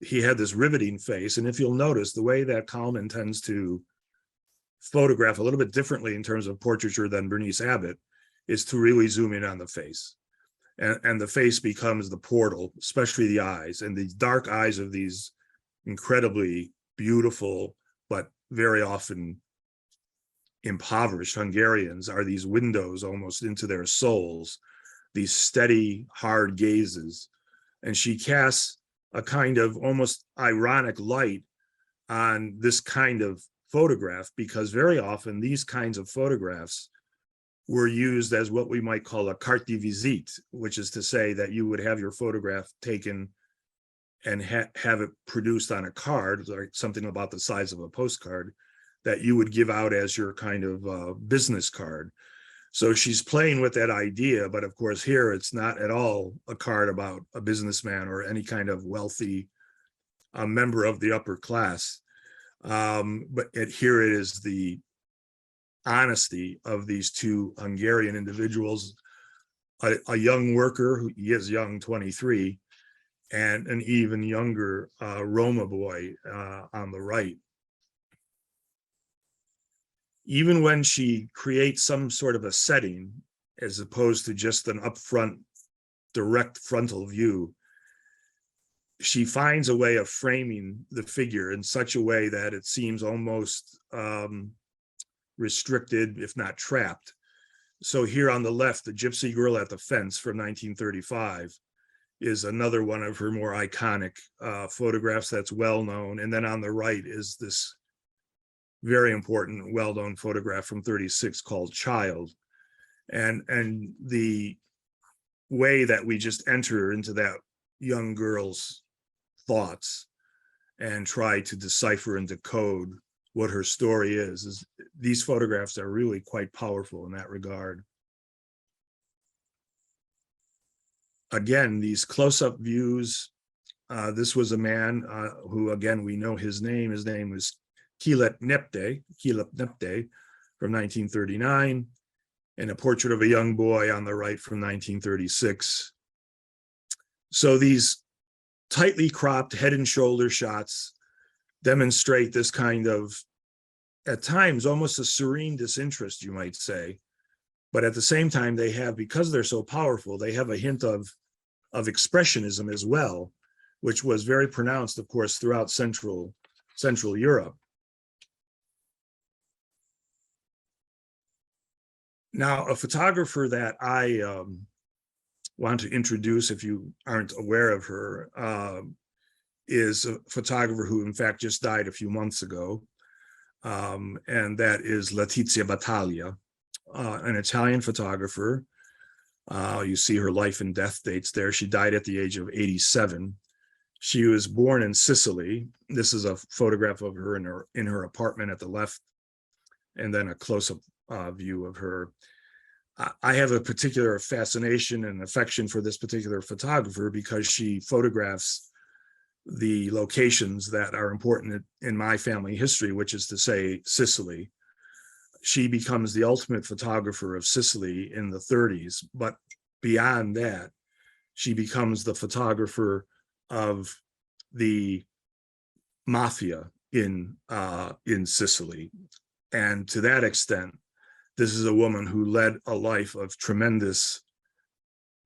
He had this riveting face. And if you'll notice, the way that Kalman tends to photograph a little bit differently in terms of portraiture than Bernice Abbott is to really zoom in on the face. And the face becomes the portal, especially the eyes. And the dark eyes of these incredibly beautiful, but very often impoverished Hungarians are these windows almost into their souls, these steady, hard gazes. And she casts a kind of almost ironic light on this kind of photograph, because very often these kinds of photographs were used as what we might call a carte de visite, which is to say that you would have your photograph taken and have it produced on a card, like something about the size of a postcard, that you would give out as your kind of business card. So she's playing with that idea, but of course here it's not at all a card about a businessman or any kind of wealthy member of the upper class. But here it is the honesty of these two Hungarian individuals, a young worker, who he is young, 23, and an even younger Roma boy on the right. Even when she creates some sort of a setting, as opposed to just an upfront, direct frontal view, she finds a way of framing the figure in such a way that it seems almost restricted, if not trapped. So here on the left, the Gypsy Girl at the Fence from 1935 is another one of her more iconic photographs that's well known. And then on the right is this very important, well-known photograph from 36 called Child. And the way that we just enter into that young girl's thoughts and try to decipher and decode what her story is these photographs are really quite powerful in that regard. Again, these close-up views, this was a man who, again, we know his name. His name was Kilet Nepte from 1939, and a portrait of a young boy on the right from 1936. So these tightly cropped head and shoulder shots demonstrate this kind of, at times, almost a serene disinterest, you might say. But at the same time, they have, because they're so powerful, they have a hint of expressionism as well, which was very pronounced, of course, throughout Central Europe. Now, a photographer that I want to introduce, if you aren't aware of her, is a photographer who, in fact, just died a few months ago, and that is Leticia Battaglia, an Italian photographer. You see her life and death dates there. She died at the age of 87. She was born in Sicily. This is a photograph of her in her apartment at the left, and then a close-up view of her. I have a particular fascination and affection for this particular photographer because she photographs the locations that are important in my family history, which is to say Sicily. she becomes the ultimate photographer of Sicily in the 30s. But beyond that, she becomes the photographer of the mafia in Sicily. And to that extent, this is a woman who led a life of tremendous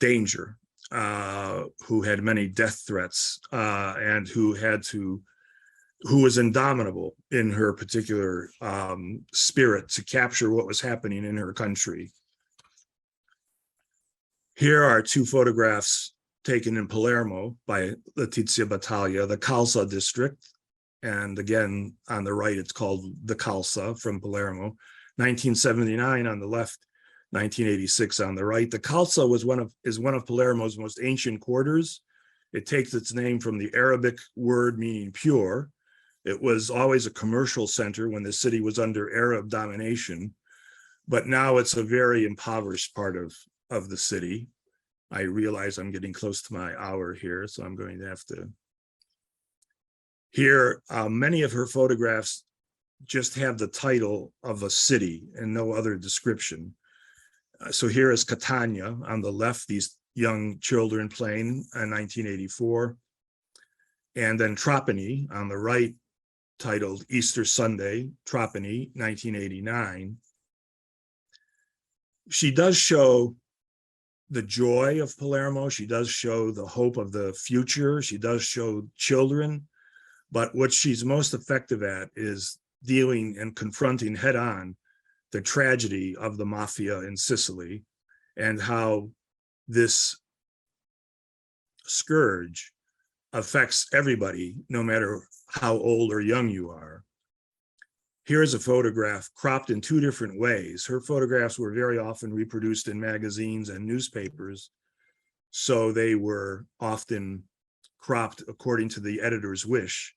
danger, who had many death threats, and who was indomitable in her particular spirit to capture what was happening in her country. Here are two photographs taken in Palermo by Leticia Battaglia, the Calza district. And again, on the right, it's called the Calza from Palermo, 1979 on the left, 1986 on the right. The Calza is one of Palermo's most ancient quarters. It takes its name from the Arabic word meaning pure. It was always a commercial center when the city was under Arab domination, but now it's a very impoverished part of the city. I realize I'm getting close to my hour here, so I'm going to have to. Here, many of her photographs just have the title of a city and no other description. So here is Catania on the left, these young children playing in 1984. And then Trapani on the right, titled Easter Sunday, Trapani, 1989. She does show the joy of Palermo. She does show the hope of the future. She does show children. But what she's most effective at is dealing and confronting head on the tragedy of the mafia in Sicily and how this scourge affects everybody, no matter how old or young you are. Here's a photograph cropped in two different ways. Her photographs were very often reproduced in magazines and newspapers, so they were often cropped according to the editor's wish.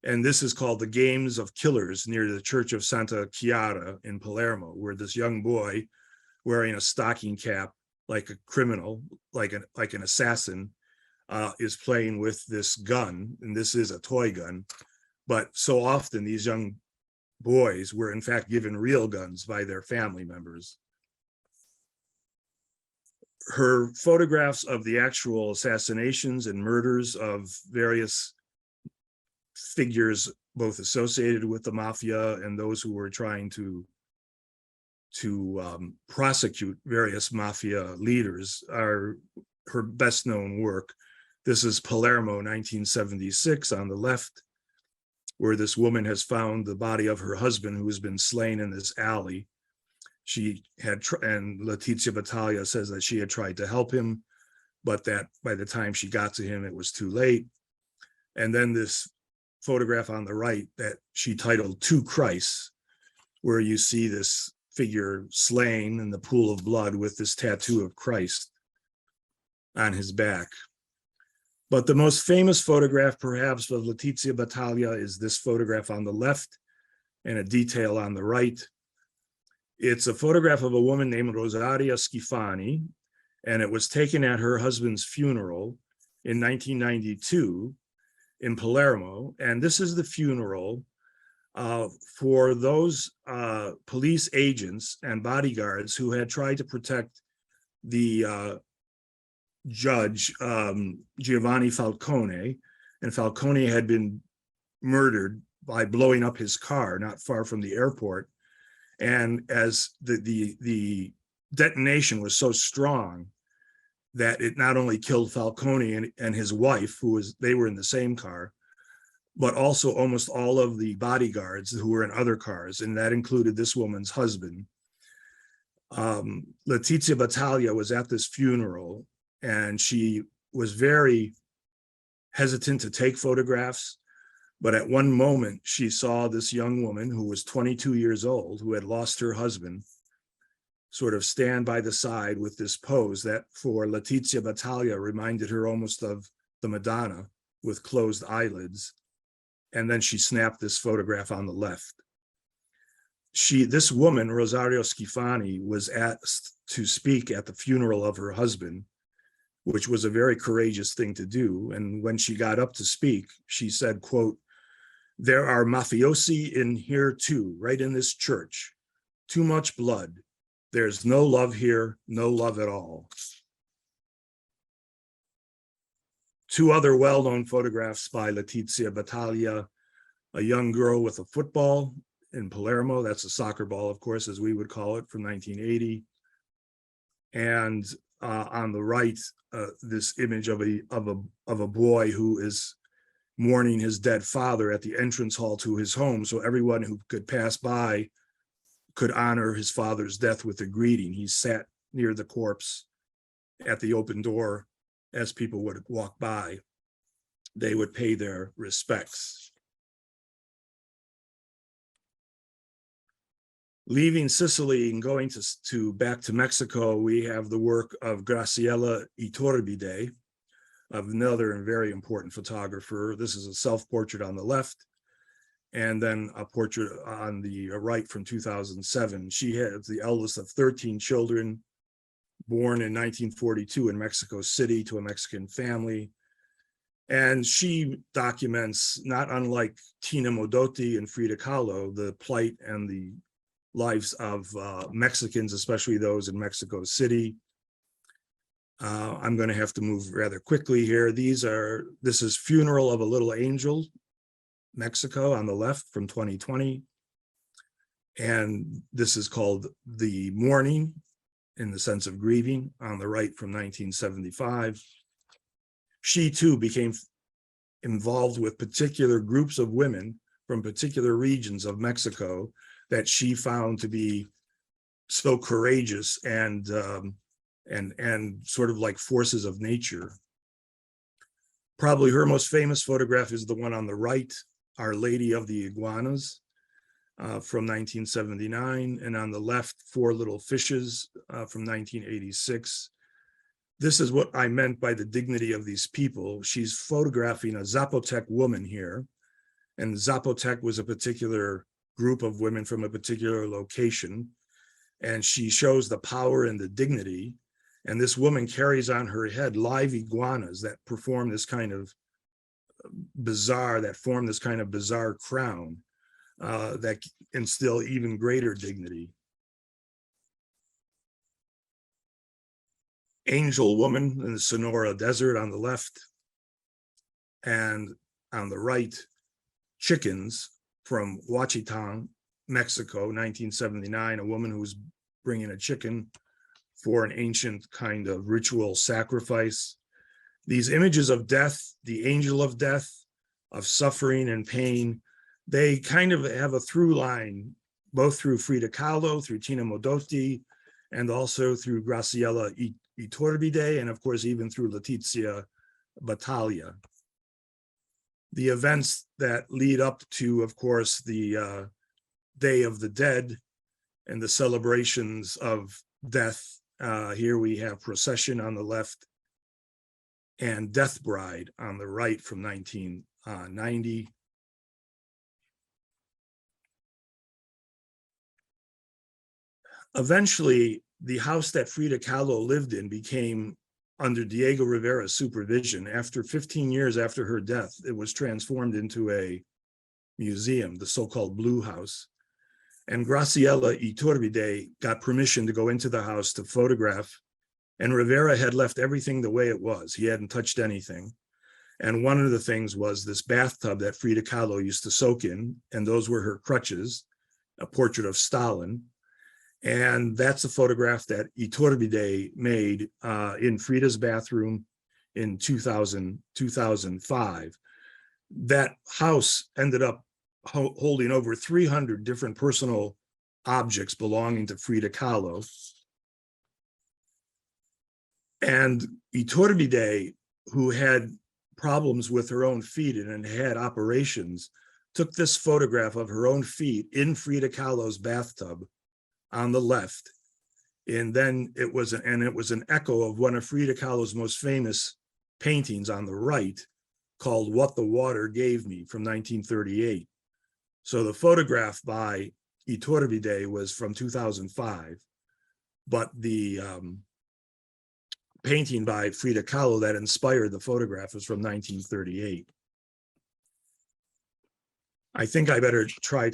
And this is called The Games of Killers near the Church of Santa Chiara in Palermo, where this young boy wearing a stocking cap like a criminal, like an assassin, is playing with this gun, and this is a toy gun. But so often these young boys were in fact given real guns by their family members. Her photographs of the actual assassinations and murders of various figures, both associated with the mafia and those who were trying to prosecute various mafia leaders, are her best known work. This is Palermo, 1976 on the left, where this woman has found the body of her husband who has been slain in this alley. She had, and Leticia Battalia says that she had tried to help him, but that by the time she got to him, it was too late. And then this photograph on the right that she titled To Christ, where you see this figure slain in the pool of blood with this tattoo of Christ on his back. But the most famous photograph, perhaps, of Leticia Battaglia is this photograph on the left and a detail on the right. It's a photograph of a woman named Rosaria Schifani, and it was taken at her husband's funeral in 1992 in Palermo. And this is the funeral for those police agents and bodyguards who had tried to protect the judge, Giovanni Falcone, and Falcone had been murdered by blowing up his car not far from the airport. And as the detonation was so strong that it not only killed Falcone and his wife, they were in the same car, but also almost all of the bodyguards who were in other cars, and that included this woman's husband. Leticia Battaglia was at this funeral, and she was very hesitant to take photographs. But at one moment, she saw this young woman who was 22 years old, who had lost her husband, sort of stand by the side with this pose that for Leticia Battaglia reminded her almost of the Madonna with closed eyelids. And then she snapped this photograph on the left. This woman, Rosario Schifani, was asked to speak at the funeral of her husband, which was a very courageous thing to do. And when she got up to speak, she said, quote, "There are mafiosi in here too, right in this church. Too much blood. There's no love here, no love at all. Two other well-known photographs by Leticia Battalia, a young girl with a football in Palermo. That's a soccer ball, of course, as we would call it, from 1980. And on the right, this image of a boy who is mourning his dead father at the entrance hall to his home. So everyone who could pass by could honor his father's death with a greeting. He sat near the corpse at the open door. As people would walk by, they would pay their respects. Leaving Sicily and going back to Mexico, we have the work of Graciela Iturbide, another and very important photographer. This is a self-portrait on the left, and then a portrait on the right from 2007. She has the eldest of 13 children, born in 1942 in Mexico City to a Mexican family. And she documents, not unlike Tina Modotti and Frida Kahlo, the plight and the lives of Mexicans, especially those in Mexico City. I'm going to have to move rather quickly here. This is Funeral of a Little Angel, Mexico, on the left from 2020. And this is called The Mourning, in the sense of grieving, on the right from 1975. She too became involved with particular groups of women from particular regions of Mexico that she found to be so courageous and sort of like forces of nature. Probably her most famous photograph is the one on the right, Our Lady of the Iguanas, from 1979, and on the left, Four Little Fishes from 1986. This is what I meant by the dignity of these people. She's photographing a Zapotec woman here, and Zapotec was a particular group of women from a particular location, and she shows the power and the dignity. And this woman carries on her head live iguanas that form this kind of bizarre crown. That instill even greater dignity. Angel Woman in the Sonora Desert on the left, and on the right, Chickens from Huachitán, Mexico, 1979, a woman who's bringing a chicken for an ancient kind of ritual sacrifice. These images of death, the angel of death, of suffering and pain, they kind of have a through line, both through Frida Kahlo, through Tina Modotti, and also through Graciela Iturbide, and of course, even through Leticia Battaglia. The events that lead up to, of course, the Day of the Dead and the celebrations of death. Here we have Procession on the left and Death Bride on the right from 1990. Eventually, the house that Frida Kahlo lived in became, under Diego Rivera's supervision, after 15 years after her death, it was transformed into a museum, the so-called Blue House. And Graciela Iturbide got permission to go into the house to photograph, and Rivera had left everything the way it was. He hadn't touched anything. And one of the things was this bathtub that Frida Kahlo used to soak in, and those were her crutches, a portrait of Stalin. And that's a photograph that Iturbide made in Frida's bathroom in 2005. That house ended up holding over 300 different personal objects belonging to Frida Kahlo. And Iturbide, who had problems with her own feet and had operations, took this photograph of her own feet in Frida Kahlo's bathtub on the left. And then it was an echo of one of Frida Kahlo's most famous paintings on the right, called What the Water Gave Me, from 1938. So the photograph by Iturbide was from 2005, but the painting by Frida Kahlo that inspired the photograph was from 1938. I think I better try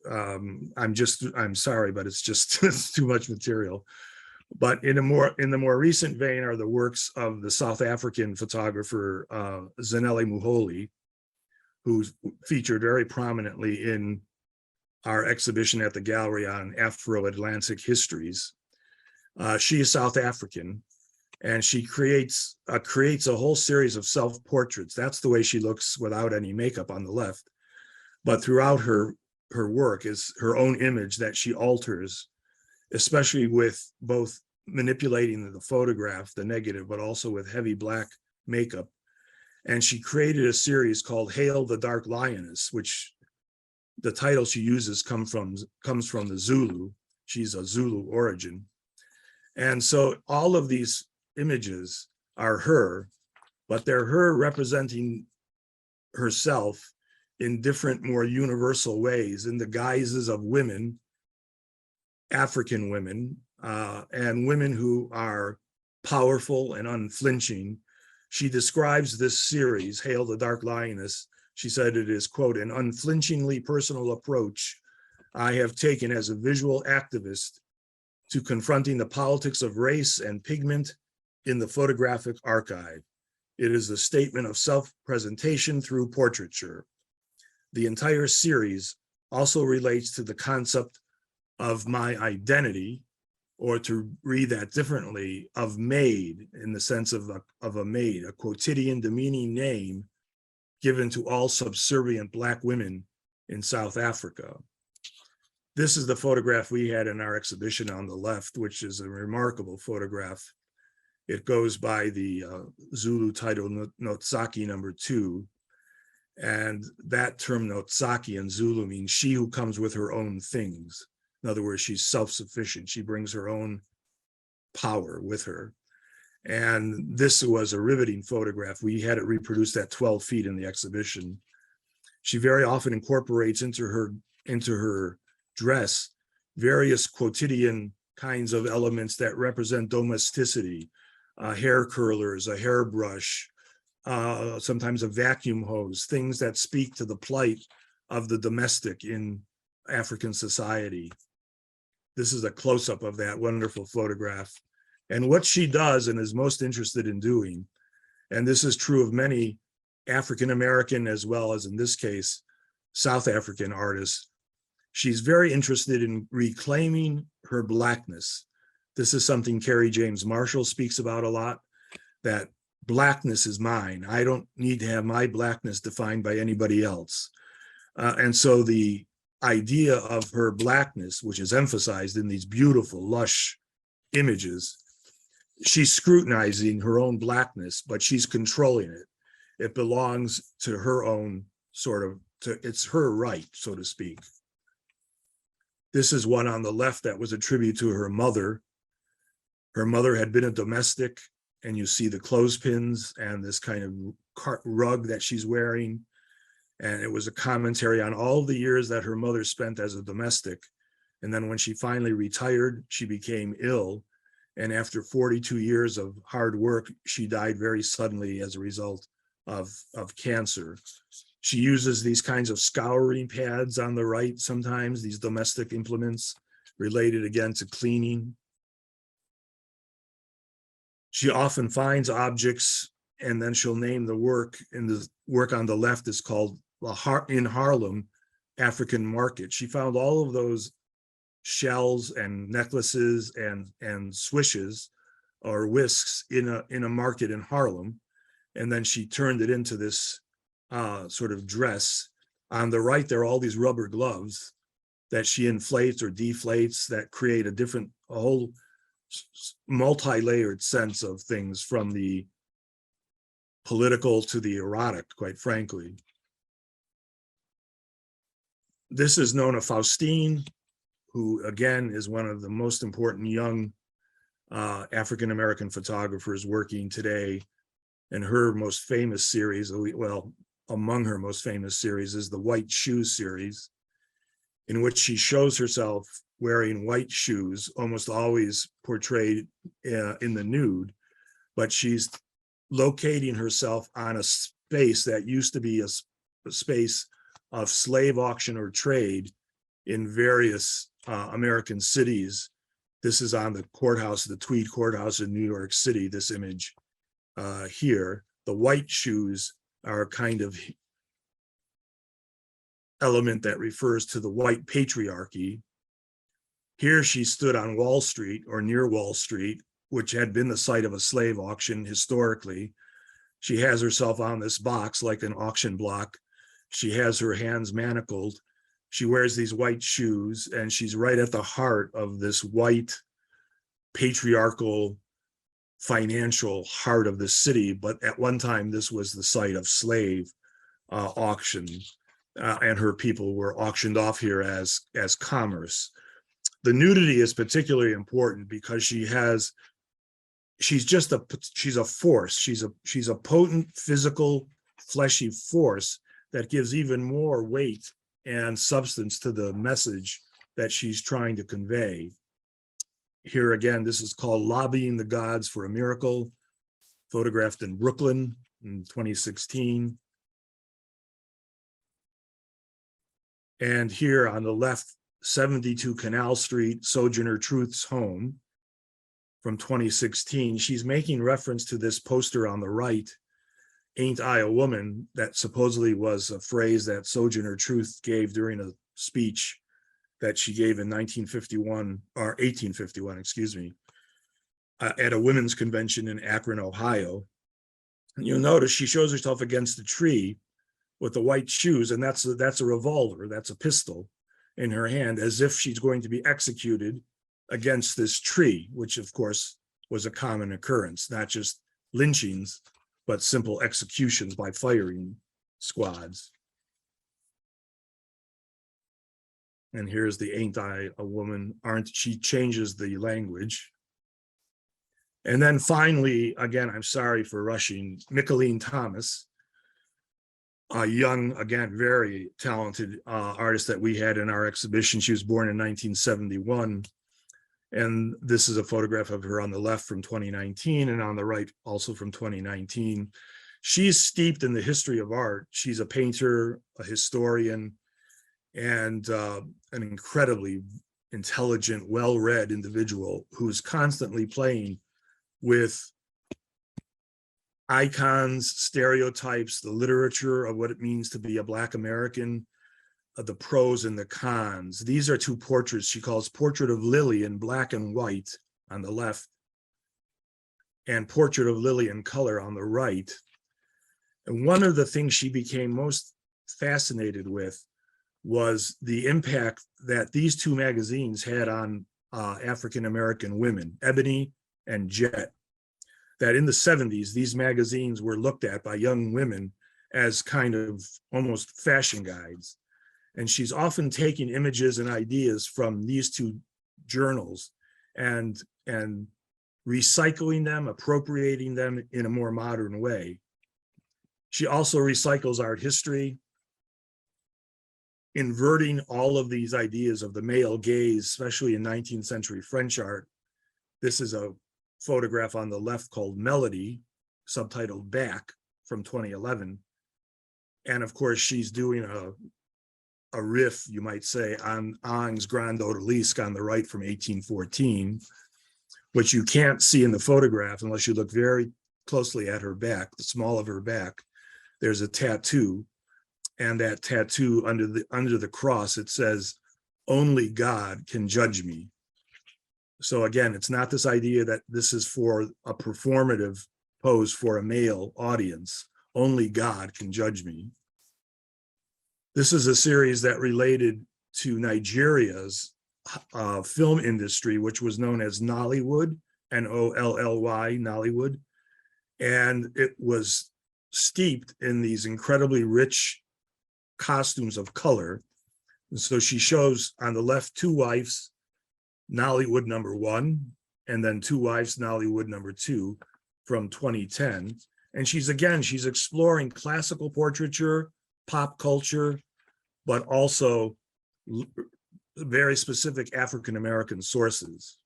I'm sorry, but it's just it's too much material. But in the more recent vein are the works of the South African photographer Zanele Muholi, who's featured very prominently in our exhibition at the gallery on Afro-Atlantic histories. She is South African, and she creates a whole series of self-portraits. That's the way she looks without any makeup on the left. But throughout her work is her own image that she alters, especially with both manipulating the photograph, the negative, but also with heavy black makeup. And she created a series called Hail the Dark Lioness, which the title she uses comes from the Zulu. She's a Zulu origin. And so all of these images are her, but they're her representing herself in different, more universal ways, in the guises of women, African women, and women who are powerful and unflinching. She describes this series, Hail the Dark Lioness. She said it is, quote, an unflinchingly personal approach I have taken as a visual activist to confronting the politics of race and pigment in the photographic archive. It is a statement of self-presentation through portraiture. The entire series also relates to the concept of my identity, or to read that differently, of maid, in the sense of a maid, a quotidian demeaning name given to all subservient Black women in South Africa. This is the photograph we had in our exhibition on the left, which is a remarkable photograph. It goes by the Zulu title Notsaki #2. And that term Notsaki in Zulu means she who comes with her own things. In other words, she's self-sufficient. She brings her own power with her. And this was a riveting photograph. We had it reproduced at 12 feet in the exhibition. She very often incorporates into her dress various quotidian kinds of elements that represent domesticity, hair curlers, a hairbrush, sometimes a vacuum hose, things that speak to the plight of the domestic in African society. This is a close-up of that wonderful photograph. And what she does and is most interested in doing, and this is true of many African-American as well as, in this case, South African artists, she's very interested in reclaiming her Blackness. This is something Carrie James Marshall speaks about a lot, that Blackness is mine. I don't need to have my Blackness defined by anybody else. And so the idea of her Blackness, which is emphasized in these beautiful, lush images, she's scrutinizing her own Blackness, but she's controlling it. It belongs to her own it's her right, so to speak. This is one on the left that was a tribute to her mother. Her mother had been a domestic, and you see the clothespins and this kind of rug that she's wearing. And it was a commentary on all the years that her mother spent as a domestic. And then when she finally retired, she became ill. And after 42 years of hard work, she died very suddenly as a result of cancer. She uses these kinds of scouring pads on the right sometimes, these domestic implements related again to cleaning. She often finds objects and then she'll name the work, and the work on the left is called In Harlem, African Market. She found all of those shells and necklaces and swishes or whisks in a market in Harlem. And then she turned it into this sort of dress. On the right, there are all these rubber gloves that she inflates or deflates that create a whole multi-layered sense of things, from the political to the erotic, quite frankly. This is Nona Faustine, who again is one of the most important young African-American photographers working today. And her most famous series, well, among her most famous series, is the White Shoe series, in which she shows herself wearing white shoes, almost always portrayed in the nude, but she's locating herself on a space that used to be a space of slave auction or trade in various American cities. This is on the courthouse, the Tweed Courthouse in New York City, this image here. The white shoes are a kind of element that refers to the white patriarchy. Here she stood on Wall Street or near Wall Street, which had been the site of a slave auction historically. She has herself on this box like an auction block. She has her hands manacled. She wears these white shoes, and she's right at the heart of this white patriarchal financial heart of the city. But at one time, this was the site of slave auction, and her people were auctioned off here as commerce. The nudity is particularly important because she's a force. She's a potent physical fleshy force that gives even more weight and substance to the message that she's trying to convey. Here again, this is called Lobbying the Gods for a Miracle, photographed in Brooklyn in 2016. And here on the left, 72 Canal Street, Sojourner Truth's home from 2016. She's making reference to this poster on the right, Ain't I a Woman, that supposedly was a phrase that Sojourner Truth gave during a speech that she gave in 1851, excuse me, at a women's convention in Akron, Ohio. And you'll notice she shows herself against a tree with the white shoes, and that's a revolver, that's a pistol in her hand, as if she's going to be executed against this tree, which of course was a common occurrence, not just lynchings, but simple executions by firing squads. And here's the Ain't I a Woman, Aren't She? Changes the language. And then finally, again, I'm sorry for rushing, Nicolene Thomas, a young, again, very talented artist that we had in our exhibition. She was born in 1971. And this is a photograph of her on the left from 2019 and on the right also from 2019. She's steeped in the history of art. She's a painter, a historian, and an incredibly intelligent, well-read individual who's constantly playing with icons, stereotypes, the literature of what it means to be a Black American, the pros and the cons. These are two portraits she calls Portrait of Lily in black and white on the left, and Portrait of Lily in color on the right. And one of the things she became most fascinated with was the impact that these two magazines had on African-American women, Ebony and Jet. That in the 70s, these magazines were looked at by young women as kind of almost fashion guides. And she's often taking images and ideas from these two journals and recycling them, appropriating them in a more modern way. She also recycles art history, inverting all of these ideas of the male gaze, especially in 19th century French art. This is a photograph on the left called Melody, subtitled Back, from 2011. And of course, she's doing a riff, you might say, on Ang's Grand Odalisque on the right from 1814, which you can't see in the photograph unless you look very closely at her back, the small of her back. There's a tattoo, and that tattoo under the cross, it says, "Only God can judge me." So again, it's not this idea that this is for a performative pose for a male audience. Only God can judge me. This is a series that related to Nigeria's film industry, which was known as Nollywood, N-O-L-L-Y, Nollywood. And it was steeped in these incredibly rich costumes of color. And so she shows on the left two wives, Nollywood #1, and then two wives, Nollywood #2 from 2010. And she's exploring classical portraiture, pop culture, but also very specific African-American sources.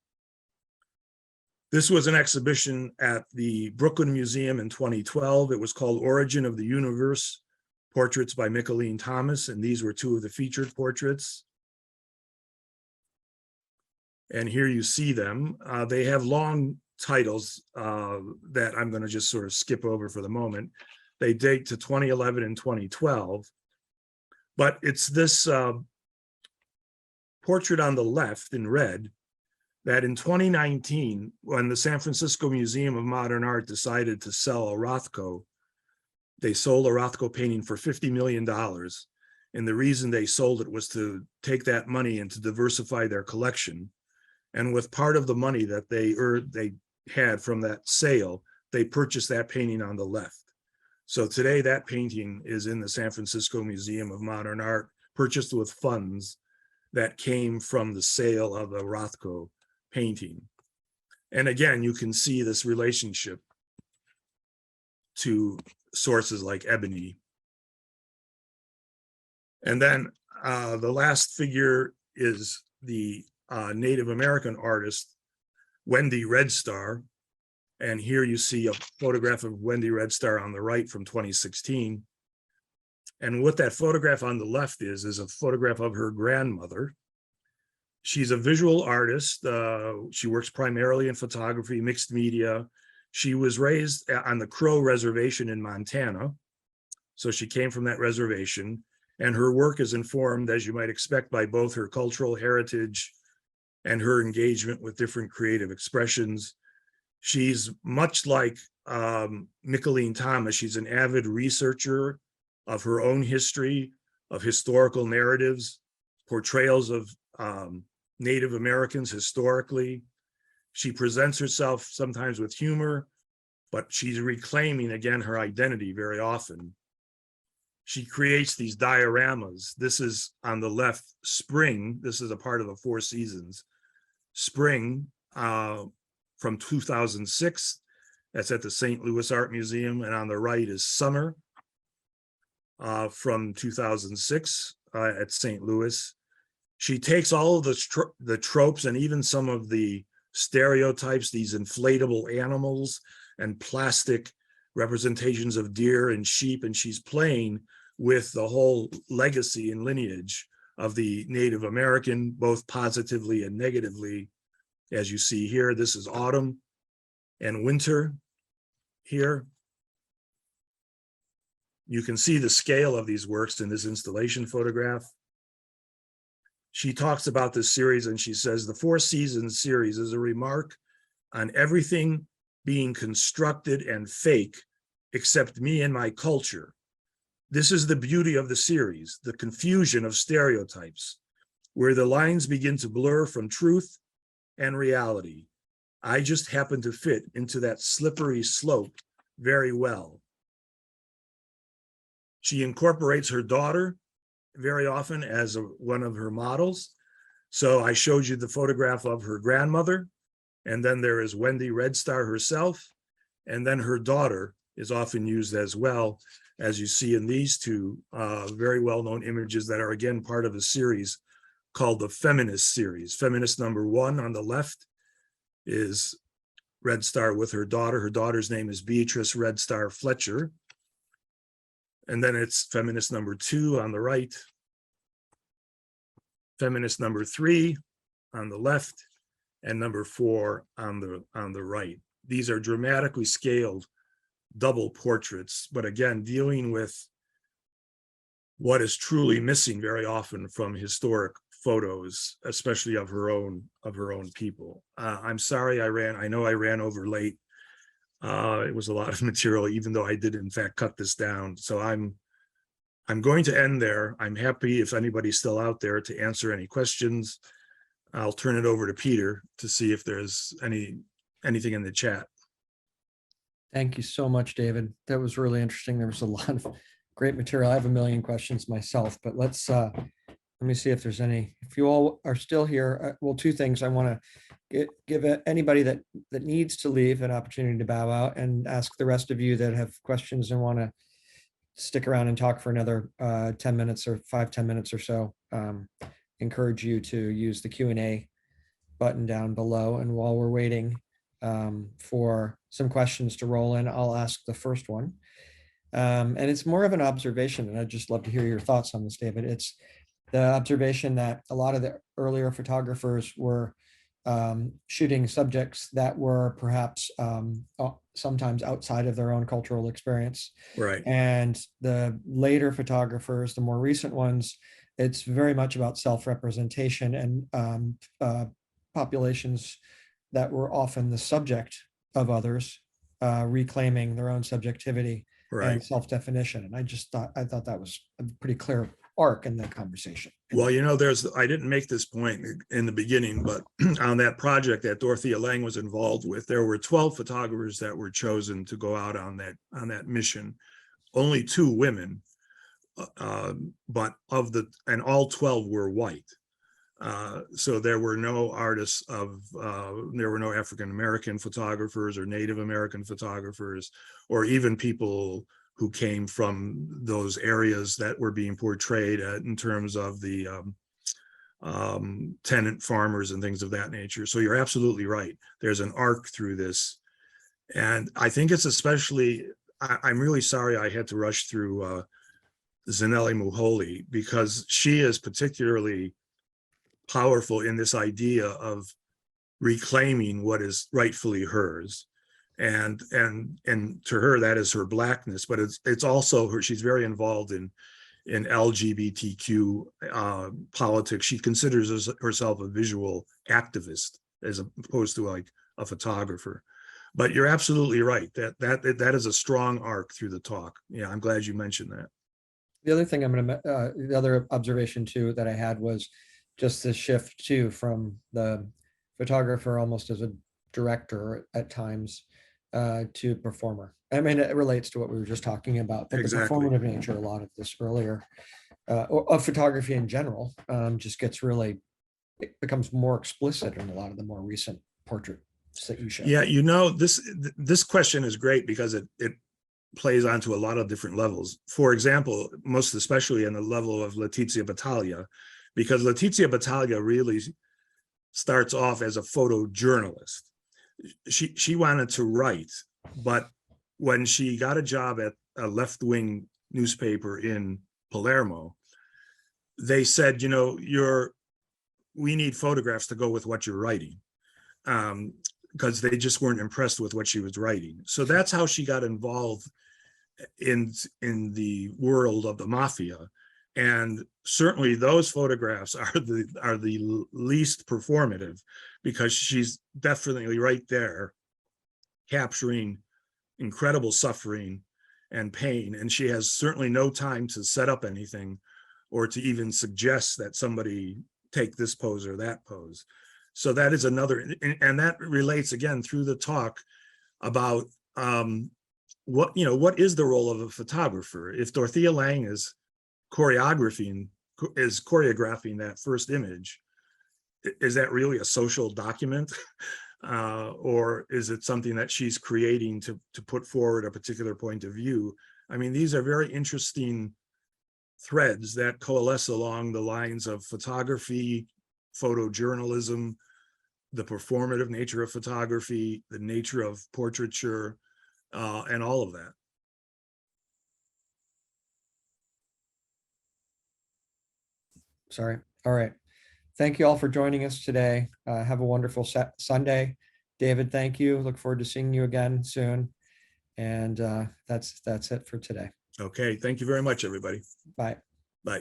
This was an exhibition at the Brooklyn Museum in 2012. It was called Origin of the Universe, portraits by Nicolene Thomas, and these were two of the featured portraits. And here you see them. They have long titles that I'm going to just sort of skip over for the moment. They date to 2011 and 2012. But it's this portrait on the left in red that in 2019, when the San Francisco Museum of Modern Art decided to sell a Rothko, they sold a Rothko painting for $50 million. And the reason they sold it was to take that money and to diversify their collection. And with part of the money that they had from that sale, they purchased that painting on the left. So today that painting is in the San Francisco Museum of Modern Art, purchased with funds that came from the sale of the Rothko painting. And again, you can see this relationship to sources like ebony. And then the last figure is the Native American artist, Wendy Red Star. And here you see a photograph of Wendy Red Star on the right from 2016. And what that photograph on the left is a photograph of her grandmother. She's a visual artist. She works primarily in photography, mixed media. She was raised on the Crow Reservation in Montana. So she came from that reservation. And her work is informed, as you might expect, by both her cultural heritage and her engagement with different creative expressions. She's much like Nicolene Thomas. She's an avid researcher of her own history, of historical narratives, portrayals of Native Americans historically. She presents herself sometimes with humor, but she's reclaiming again her identity very often. She creates these dioramas. This is on the left, spring. This is a part of the Four Seasons. Spring from 2006. That's at the St. Louis Art Museum. And on the right is summer from 2006 at St. Louis. She takes all of the tropes and even some of the stereotypes, these inflatable animals and plastic representations of deer and sheep, and she's playing with the whole legacy and lineage of the Native American, both positively and negatively. As you see here, this is autumn and winter here. You can see the scale of these works in this installation photograph. She talks about this series and she says, the Four Seasons series is a remark on everything being constructed and fake except me and my culture. This is the beauty of the series, the confusion of stereotypes, where the lines begin to blur from truth and reality. I just happen to fit into that slippery slope very well. She incorporates her daughter very often as one of her models. So I showed you the photograph of her grandmother, and then there is Wendy Red Star herself, and then her daughter is often used as well, as you see in these two very well-known images that are again part of a series called the Feminist series. Feminist number 1 on the left is Red Star with her daughter. Her daughter's name is Beatrice Red Star Fletcher. And then it's Feminist number 2 on the right, Feminist number 3 on the left, and number 4 on the right. These are dramatically scaled double portraits, but again, dealing with what is truly missing very often from historic photos, especially of her own people. I'm sorry I know I ran over late. It was a lot of material, even though I did in fact cut this down. So I'm going to end there. I'm happy if anybody's still out there to answer any questions. I'll turn it over to Peter to see if there's anything in the chat. Thank you so much, David. That was really interesting. There was a lot of great material. I have a million questions myself, but let me see if there's any. If you all are still here, well, two things. I want to give anybody that needs to leave an opportunity to bow out, and ask the rest of you that have questions and want to stick around and talk for another 10 minutes or 5-10 minutes or so. Encourage you to use the Q&A button down below. And while we're waiting for some questions to roll in, I'll ask the first one. And it's more of an observation, and I'd just love to hear your thoughts on this, David. It's the observation that a lot of the earlier photographers were shooting subjects that were perhaps sometimes outside of their own cultural experience. Right. And the later photographers, the more recent ones, it's very much about self-representation and populations that were often the subject of others, reclaiming their own subjectivity Right. and self-definition. And I thought that was a pretty clear arc in the conversation. Well, I didn't make this point in the beginning, but on that project that Dorothea Lang was involved with, there were 12 photographers that were chosen to go out on that mission. Only 2 women, but and all 12 were white. So there were no artists there were no African-American photographers or Native American photographers, or even people who came from those areas that were being portrayed in terms of the tenant farmers and things of that nature. So you're absolutely right. There's an arc through this. And I think it's especially, I'm really sorry I had to rush through Zanelli Muholi, because she is particularly powerful in this idea of reclaiming what is rightfully hers. And to her, that is her blackness, but it's also her. She's very involved in LGBTQ politics. She considers herself a visual activist as opposed to like a photographer. But you're absolutely right. That is a strong arc through the talk. Yeah, I'm glad you mentioned that. The other thing the other observation too that I had was just the shift too from the photographer almost as a director at times to performer. I mean, it relates to what we were just talking about, but Exactly. The performative nature, a lot of this earlier, or of photography in general, just gets really, it becomes more explicit in a lot of the more recent portraits that you show. Yeah, this question is great because it plays onto a lot of different levels. For example, most especially on the level of Leticia Battalia, because Leticia Battaglia really starts off as a photojournalist. She wanted to write, but when she got a job at a left-wing newspaper in Palermo, they said, we need photographs to go with what you're writing, because they just weren't impressed with what she was writing. So that's how she got involved in the world of the mafia. And certainly those photographs are the least performative, because she's definitely right there capturing incredible suffering and pain. And she has certainly no time to set up anything or to even suggest that somebody take this pose or that pose. So that is another, and that relates again through the talk about what is the role of a photographer? If Dorothea Lang is choreographing that first image, is that really a social document? Or is it something that she's creating to put forward a particular point of view? I mean, these are very interesting threads that coalesce along the lines of photography, photojournalism, the performative nature of photography, the nature of portraiture, and all of that. Sorry. All right. Thank you all for joining us today. Have a wonderful Sunday. David, thank you. Look forward to seeing you again soon. And that's it for today. Okay. Thank you very much, everybody. Bye. Bye.